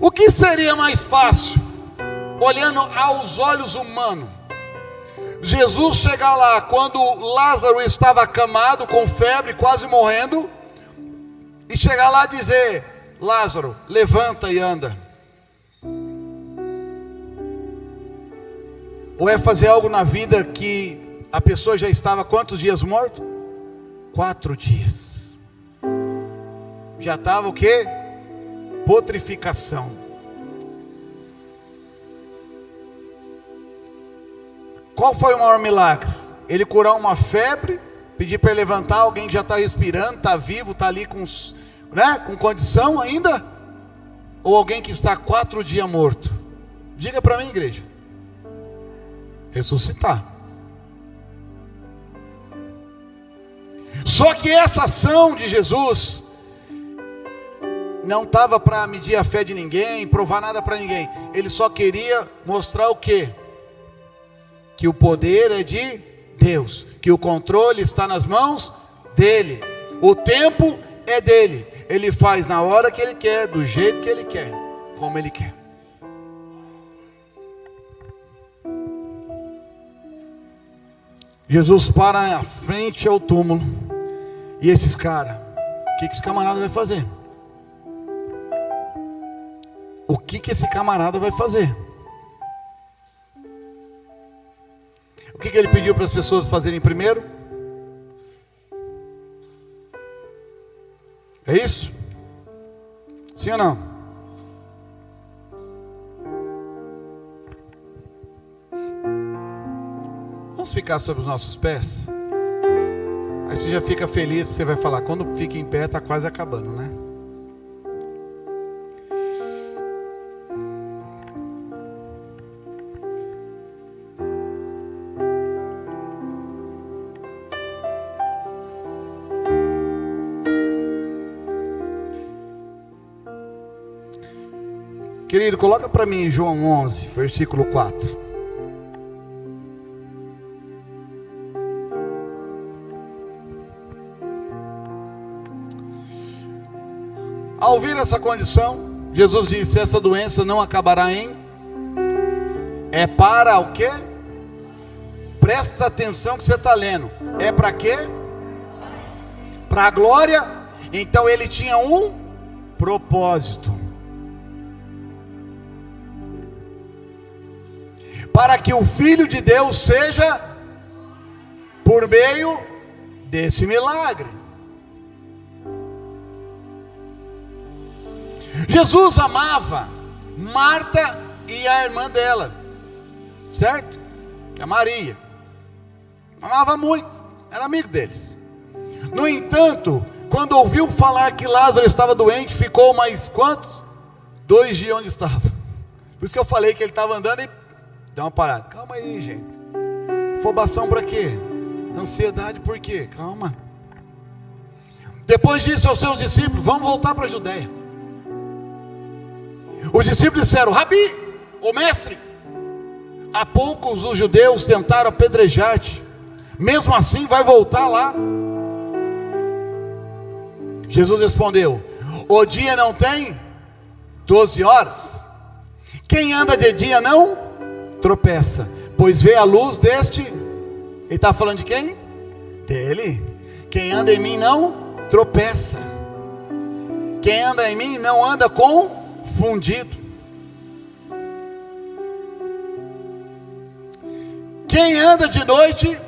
O que seria mais fácil, olhando aos olhos humanos, Jesus chegar lá quando Lázaro estava acamado, com febre, quase morrendo, e chegar lá e dizer: Lázaro, levanta e anda? Ou é fazer algo na vida que a pessoa já estava quantos dias morto? 4 dias. Já estava o quê? Putrificação. Qual foi o maior milagre? Ele curar uma febre, pedir para ele levantar alguém que já está respirando, está vivo, está ali com condição ainda? Ou alguém que está 4 dias morto? Diga para mim, igreja. Ressuscitar. Só que essa ação de Jesus não estava para medir a fé de ninguém, provar nada para ninguém. Ele só queria mostrar o quê? Que o poder é de Deus, que o controle está nas mãos dele, o tempo é dele, ele faz na hora que ele quer, do jeito que ele quer, como ele quer. Jesus para na frente ao túmulo, e esses caras, o que esse camarada vai fazer? O que esse camarada vai fazer? O que ele pediu para as pessoas fazerem primeiro? É isso? Sim ou não? Vamos ficar sobre os nossos pés? Aí você já fica feliz, porque você vai falar, quando fica em pé está quase acabando, né? Querido, coloca para mim João 11, versículo 4. Ao ouvir essa condição, Jesus disse, essa doença não acabará em... É para o quê? Presta atenção que você está lendo. É para quê? Para a glória. Então ele tinha um propósito. Para que o Filho de Deus seja por meio desse milagre. Jesus amava Marta e a irmã dela, certo? Que é a Maria. Amava muito, era amigo deles. No entanto, quando ouviu falar que Lázaro estava doente, ficou mais quantos? 2 dias onde estava. Por isso que eu falei que ele estava andando e dá uma parada. Calma aí, gente. Afobação para quê? Ansiedade por quê? Calma. Depois disse aos seus discípulos, vamos voltar para a Judéia. Os discípulos disseram, Rabi, ô mestre, há poucos os judeus tentaram apedrejar-te, mesmo assim vai voltar lá? Jesus respondeu, o dia não tem 12 horas? Quem anda de dia não tropeça, pois vê a luz deste. Ele está falando de quem? Dele. Quem anda em mim não tropeça. Quem anda em mim não anda confundido. Quem anda de noite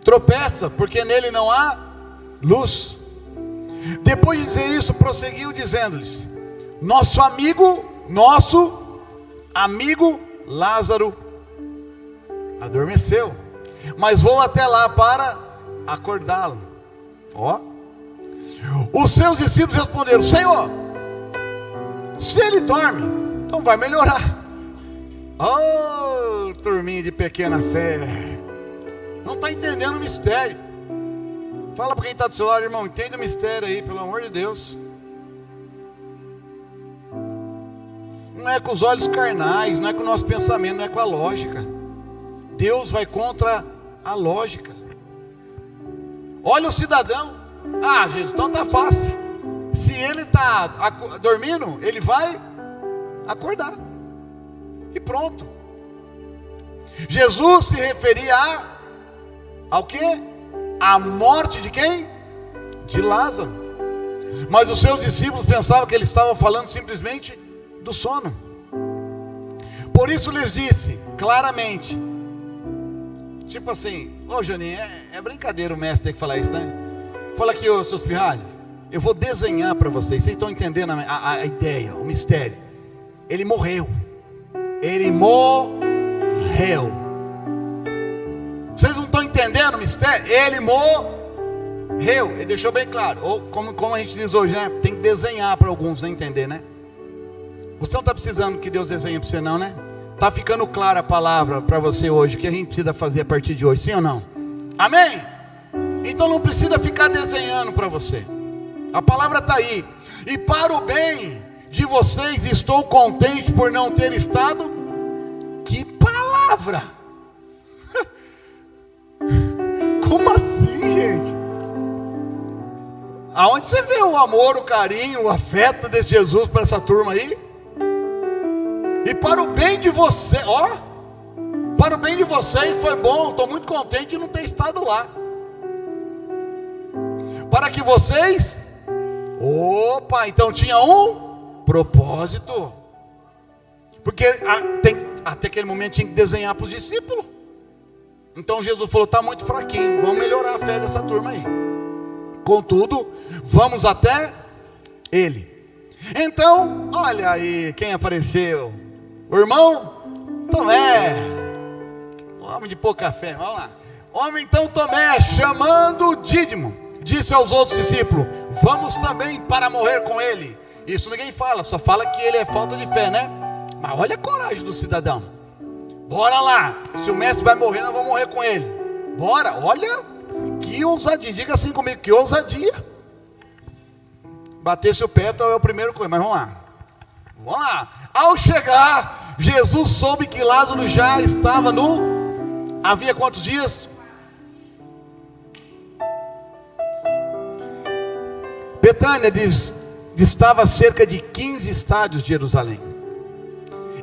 tropeça, porque nele não há luz. Depois de dizer isso, prosseguiu dizendo-lhes, nosso amigo Lázaro adormeceu, mas vou até lá para acordá-lo. Os seus discípulos responderam, Senhor, se ele dorme, então vai melhorar. Oh, turminha de pequena fé, não está entendendo o mistério. Fala para quem está do seu lado, irmão, entende o mistério aí, pelo amor de Deus. Não é com os olhos carnais, não é com o nosso pensamento, não é com a lógica. Deus vai contra a lógica. Olha o cidadão. Ah, gente, então tá fácil. Se ele está dormindo, ele vai acordar. E pronto. Jesus se referia ao quê? A morte de quem? De Lázaro. Mas os seus discípulos pensavam que ele estava falando simplesmente do sono. Por isso lhes disse claramente, tipo assim, ô Janinho, é brincadeira o mestre ter que falar isso, né? Fala aqui, ô seus pirralhos, eu vou desenhar para vocês estão entendendo a ideia, o mistério. Ele morreu. Ele morreu. Vocês não estão entendendo o mistério? Ele morreu. Ele deixou bem claro. Ou como a gente diz hoje, né? Tem que desenhar para alguns não entender, né? Você não está precisando que Deus desenhe para você não, né? Está ficando clara a palavra para você hoje, o que a gente precisa fazer a partir de hoje, sim ou não? Amém? Então não precisa ficar desenhando para você. A palavra está aí. E para o bem de vocês estou contente por não ter estado. Que palavra! Como assim, gente? Aonde você vê o amor, o carinho, o afeto de Jesus para essa turma aí? E para o bem de você, ó, para o bem de vocês foi bom, estou muito contente de não ter estado lá. Para que vocês, opa, então tinha um propósito. Porque até aquele momento tinha que desenhar para os discípulos. Então Jesus falou, está muito fraquinho, vamos melhorar a fé dessa turma aí. Contudo, vamos até ele. Então, olha aí quem apareceu. O irmão Tomé, homem de pouca fé, vamos lá. Homem então Tomé, chamando Dídimo, disse aos outros discípulos, vamos também para morrer com ele. Isso ninguém fala, só fala que ele é falta de fé, né? Mas olha a coragem do cidadão. Bora lá, se o mestre vai morrer, nós vamos morrer com ele. Bora, olha, que ousadia, diga assim comigo, que ousadia. Bater-se o pé é o primeiro coisa, mas vamos lá. Vamos lá. Ao chegar, Jesus soube que Lázaro já estava havia quantos dias? Betânia estava a cerca de 15 estádios de Jerusalém.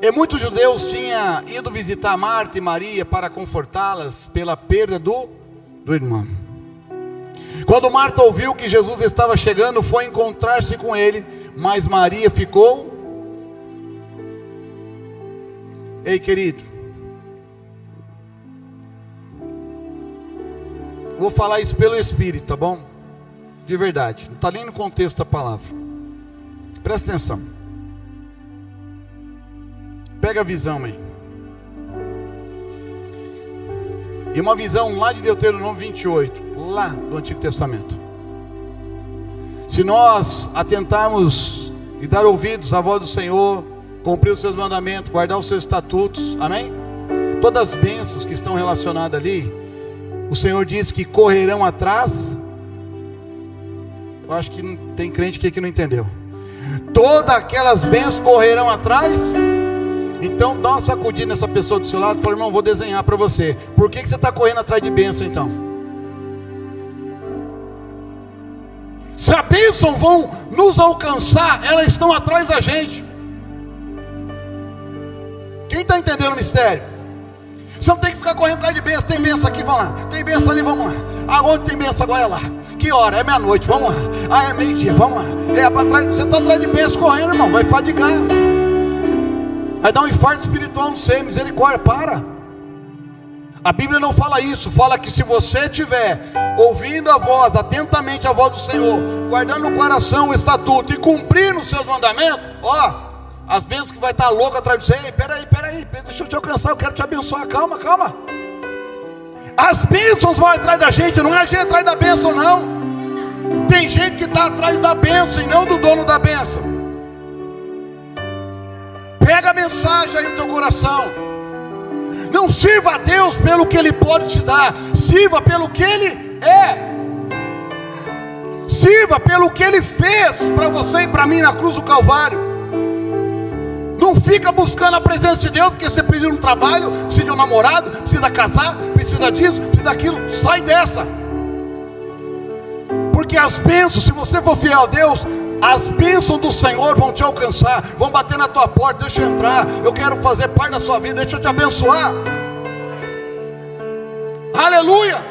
E muitos judeus tinham ido visitar Marta e Maria para confortá-las pela perda do irmão. Quando Marta ouviu que Jesus estava chegando, foi encontrar-se com ele, mas Maria ficou. Ei, querido, vou falar isso pelo Espírito, tá bom? De verdade, não está nem no contexto da palavra. Presta atenção. Pega a visão aí. E uma visão lá de Deuteronômio 28, lá do Antigo Testamento. Se nós atentarmos e dar ouvidos à voz do Senhor, cumprir os seus mandamentos, guardar os seus estatutos, amém? Todas as bênçãos que estão relacionadas ali, o Senhor diz que correrão atrás. Eu acho que tem crente aqui que não entendeu. Todas aquelas bênçãos correrão atrás. Então dá uma sacudida nessa pessoa do seu lado e fala, irmão, vou desenhar para você. Por que você está correndo atrás de bênção então? Se a bênção vão nos alcançar, elas estão atrás da gente. Quem está entendendo o mistério? Você não tem que ficar correndo atrás de bênção. Tem bênção aqui, vamos lá. Tem bênção ali, vamos lá. Aonde tem bênção agora é lá. Que hora? É meia-noite, vamos lá. Ah, é meio-dia, vamos lá. É para trás. Você está atrás de bênção correndo, irmão. Vai fadigar. Vai dar um infarto espiritual no seu, misericórdia, para. A Bíblia não fala isso, fala que se você estiver ouvindo a voz, atentamente a voz do Senhor, guardando no coração o estatuto e cumprindo os seus mandamentos, ó, as bênçãos que vai estar louco atrás de você. Ei, peraí, deixa eu te alcançar, eu quero te abençoar, calma. As bênçãos vão atrás da gente, não é a gente atrás da bênção não. Tem gente que está atrás da bênção e não do dono da bênção. Pega a mensagem aí no teu coração. Não sirva a Deus pelo que Ele pode te dar, sirva pelo que Ele é. Sirva pelo que Ele fez para você e para mim na cruz do Calvário. Não fica buscando a presença de Deus porque você precisa de um trabalho, precisa de um namorado, precisa casar, precisa disso, precisa daquilo. Sai dessa. Porque as bênçãos, se você for fiel a Deus, as bênçãos do Senhor vão te alcançar, vão bater na tua porta. Deixa eu entrar, eu quero fazer parte da sua vida, deixa eu te abençoar. Aleluia.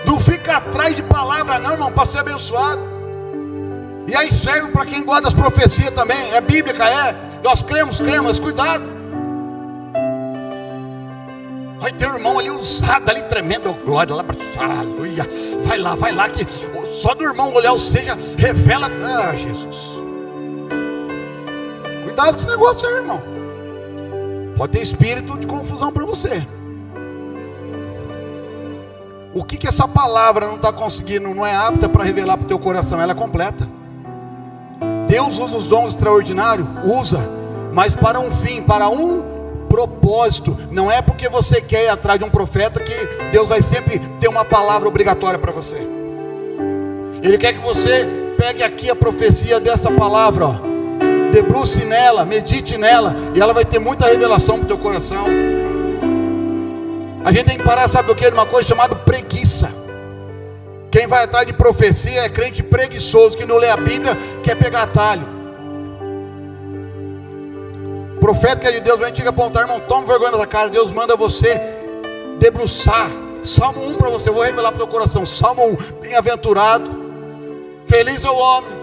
Não fica atrás de palavra não, irmão, para ser abençoado. E aí serve para quem guarda as profecias também, é bíblica, é. Nós cremos, mas cuidado. Vai ter um irmão ali usado, ali tremendo, glória lá, aleluia. Vai lá, que só do irmão olhar o seja, revela, Jesus. Cuidado com esse negócio aí, irmão. Pode ter espírito de confusão para você. O que essa palavra não está conseguindo, não é apta para revelar para o teu coração, ela é completa. Deus usa os dons extraordinários, usa, mas para um fim, para um propósito. Não é porque você quer ir atrás de um profeta que Deus vai sempre ter uma palavra obrigatória para você. Ele quer que você pegue aqui a profecia dessa palavra, ó. Debruce nela, medite nela, e ela vai ter muita revelação para o teu coração. A gente tem que parar, sabe o que? Uma coisa chamada preguiça. Quem vai atrás de profecia é crente preguiçoso, que não lê a Bíblia, quer pegar atalho. Profeta que é de Deus, vem te apontar, irmão, toma vergonha da cara. Deus manda você debruçar. Salmo 1 para você, eu vou revelar para o teu coração. Salmo 1, bem-aventurado, feliz é o homem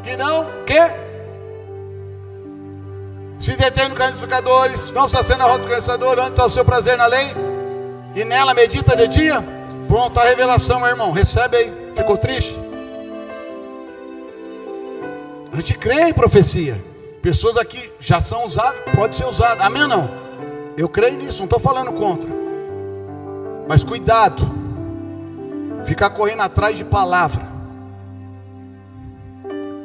que não, se detém no caminho dos pecadores, não está sendo a roda dos escarnecedores, onde está o seu prazer na lei, e nela medita de dia. Pronto, a revelação, meu irmão, recebe aí. Ficou triste? A gente crê em profecia. Pessoas aqui já são usadas, pode ser usada, amém ou não? Eu creio nisso, não estou falando contra. Mas cuidado, ficar correndo atrás de palavra.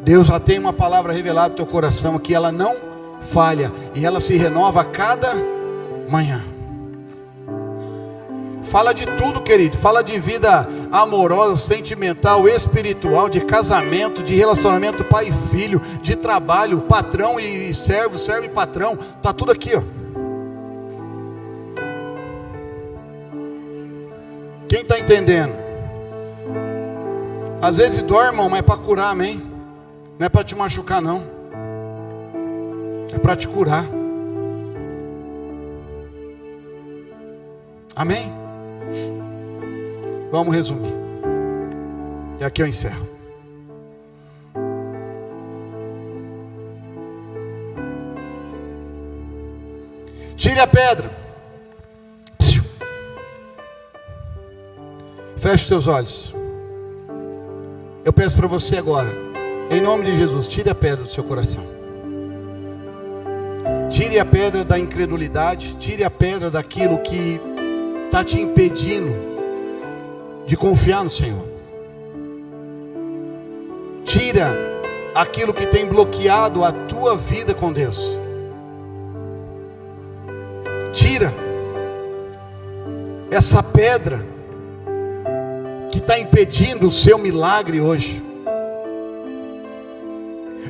Deus já tem uma palavra revelada no teu coração, que ela não falha, e ela se renova a cada manhã. Fala de tudo, querido. Fala de vida amorosa, sentimental, espiritual, de casamento, de relacionamento pai e filho, de trabalho, patrão e servo, servo e patrão. Está tudo aqui, ó. Quem está entendendo? Às vezes dói, irmão, mas é para curar, amém? Não é para te machucar, não. É para te curar. Amém? Vamos resumir. E aqui eu encerro. Tire a pedra. Feche seus olhos. Eu peço para você agora, em nome de Jesus, tire a pedra do seu coração. Tire a pedra da incredulidade. Tire a pedra daquilo que está te impedindo de confiar no Senhor. Tira aquilo que tem bloqueado a tua vida com Deus. Tira essa pedra que está impedindo o seu milagre hoje.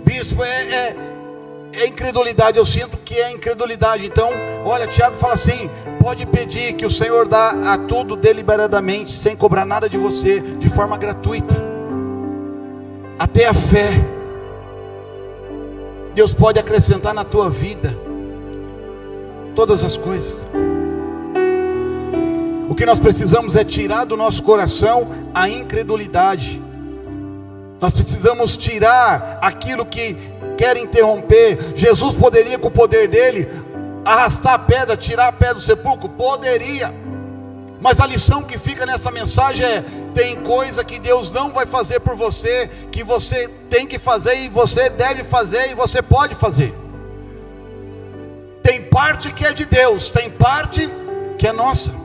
Bispo, é incredulidade. Eu sinto que é incredulidade. Então, olha, Tiago fala assim: pode pedir, que o Senhor dá a tudo deliberadamente, sem cobrar nada de você, de forma gratuita. Até a fé Deus pode acrescentar na tua vida todas as coisas. O que nós precisamos é tirar do nosso coração a incredulidade. Nós precisamos tirar aquilo que quer interromper. Jesus poderia, com o poder dele, arrastar a pedra, tirar a pedra do sepulcro? Poderia. Mas a lição que fica nessa mensagem é: tem coisa que Deus não vai fazer por você, que você tem que fazer, e você deve fazer, e você pode fazer. Tem parte que é de Deus, tem parte que é nossa.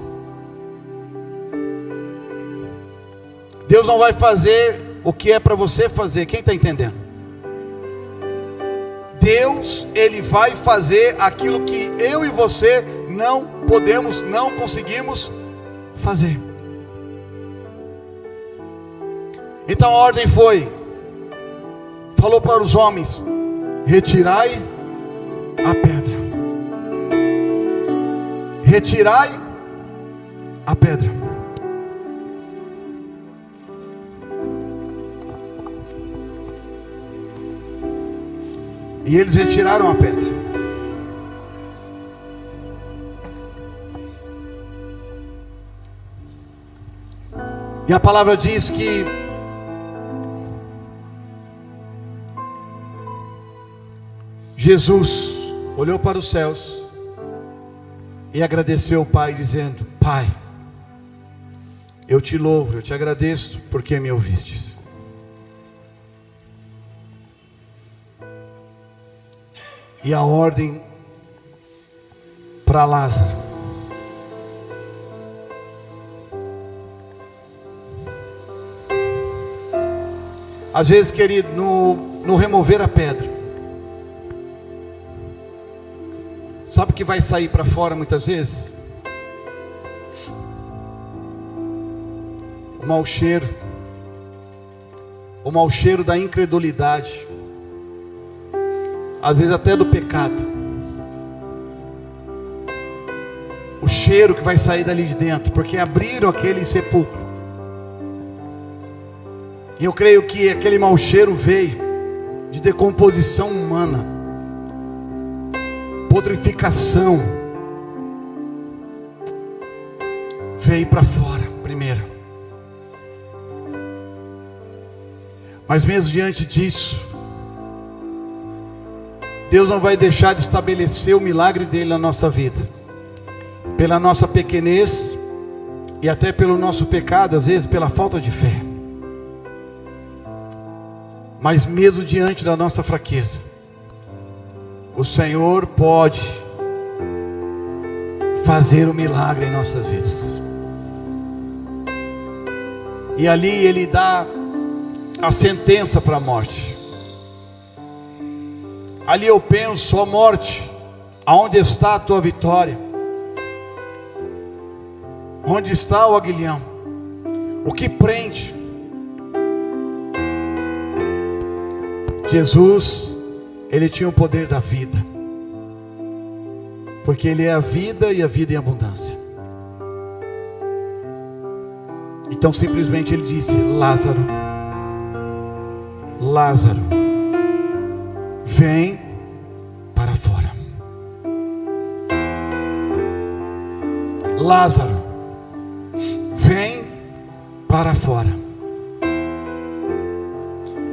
Deus não vai fazer o que é para você fazer. Quem está entendendo? Deus, Ele vai fazer aquilo que eu e você não podemos, não conseguimos fazer. Então a ordem falou para os homens: retirai a pedra. Retirai a pedra. E eles retiraram a pedra. E a palavra diz que Jesus olhou para os céus e agradeceu ao Pai, dizendo: Pai, eu te louvo, eu te agradeço, porque me ouvistes. E a ordem para Lázaro: às vezes, querido, no remover a pedra, sabe o que vai sair para fora muitas vezes? O mau cheiro, o mau cheiro da incredulidade, às vezes até do pecado, o cheiro que vai sair dali de dentro, porque abriram aquele sepulcro. E eu creio que aquele mau cheiro veio de decomposição humana, putrificação, veio para fora primeiro. Mas mesmo diante disso, Deus não vai deixar de estabelecer o milagre dele na nossa vida, pela nossa pequenez e até pelo nosso pecado, às vezes pela falta de fé. Mas mesmo diante da nossa fraqueza, o Senhor pode fazer o milagre em nossas vidas. E ali Ele dá a sentença para a morte. Ali eu penso: ó morte, aonde está a tua vitória? Onde está o aguilhão? O que prende? Jesus, Ele tinha o poder da vida, porque Ele é a vida e a vida em abundância. Então simplesmente Ele disse: Lázaro, Lázaro, vem para fora. Lázaro, vem para fora.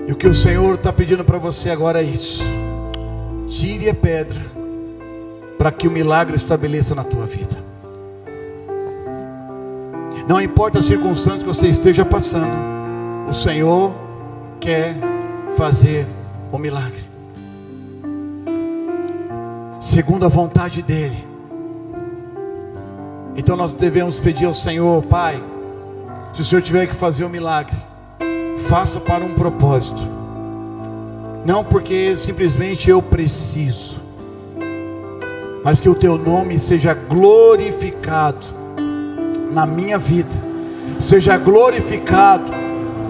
E o que o Senhor está pedindo para você agora é isso: tire a pedra, para que o milagre estabeleça na tua vida. Não importa as circunstâncias que você esteja passando, o Senhor quer fazer o milagre, segundo a vontade dEle. Então nós devemos pedir ao Senhor: Pai, se o Senhor tiver que fazer o milagre, faça para um propósito, não porque simplesmente eu preciso, mas que o teu nome seja glorificado na minha vida, seja glorificado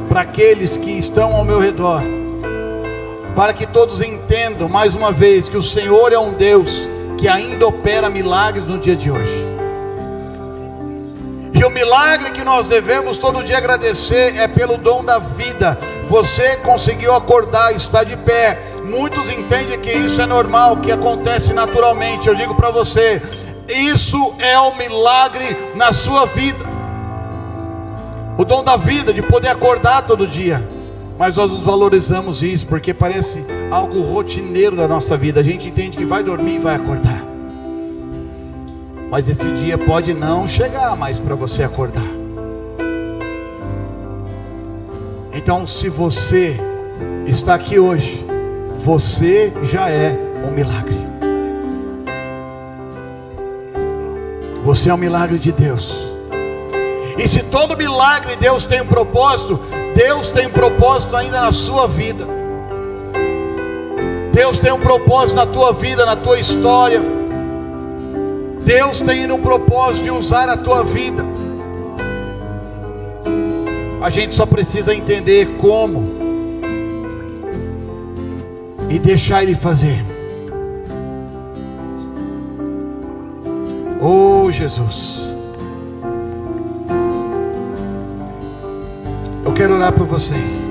para aqueles que estão ao meu redor, para que todos entendam mais uma vez que o Senhor é um Deus que ainda opera milagres no dia de hoje. E o milagre que nós devemos todo dia agradecer é pelo dom da vida. Você conseguiu acordar, está de pé. Muitos entendem que isso é normal, que acontece naturalmente. Eu digo para você, isso é um milagre na sua vida. O dom da vida, de poder acordar todo dia. Mas nós valorizamos isso, porque parece algo rotineiro da nossa vida. A gente entende que vai dormir e vai acordar. Mas esse dia pode não chegar mais para você acordar. Então, se você está aqui hoje, você já é um milagre. Você é um milagre de Deus. E se todo milagre Deus tem um propósito, Deus tem um propósito ainda na sua vida. Deus tem um propósito na tua vida, na tua história. Deus tem um propósito de usar a tua vida. A gente só precisa entender como e deixar Ele fazer. Oh Jesus, eu quero orar por vocês.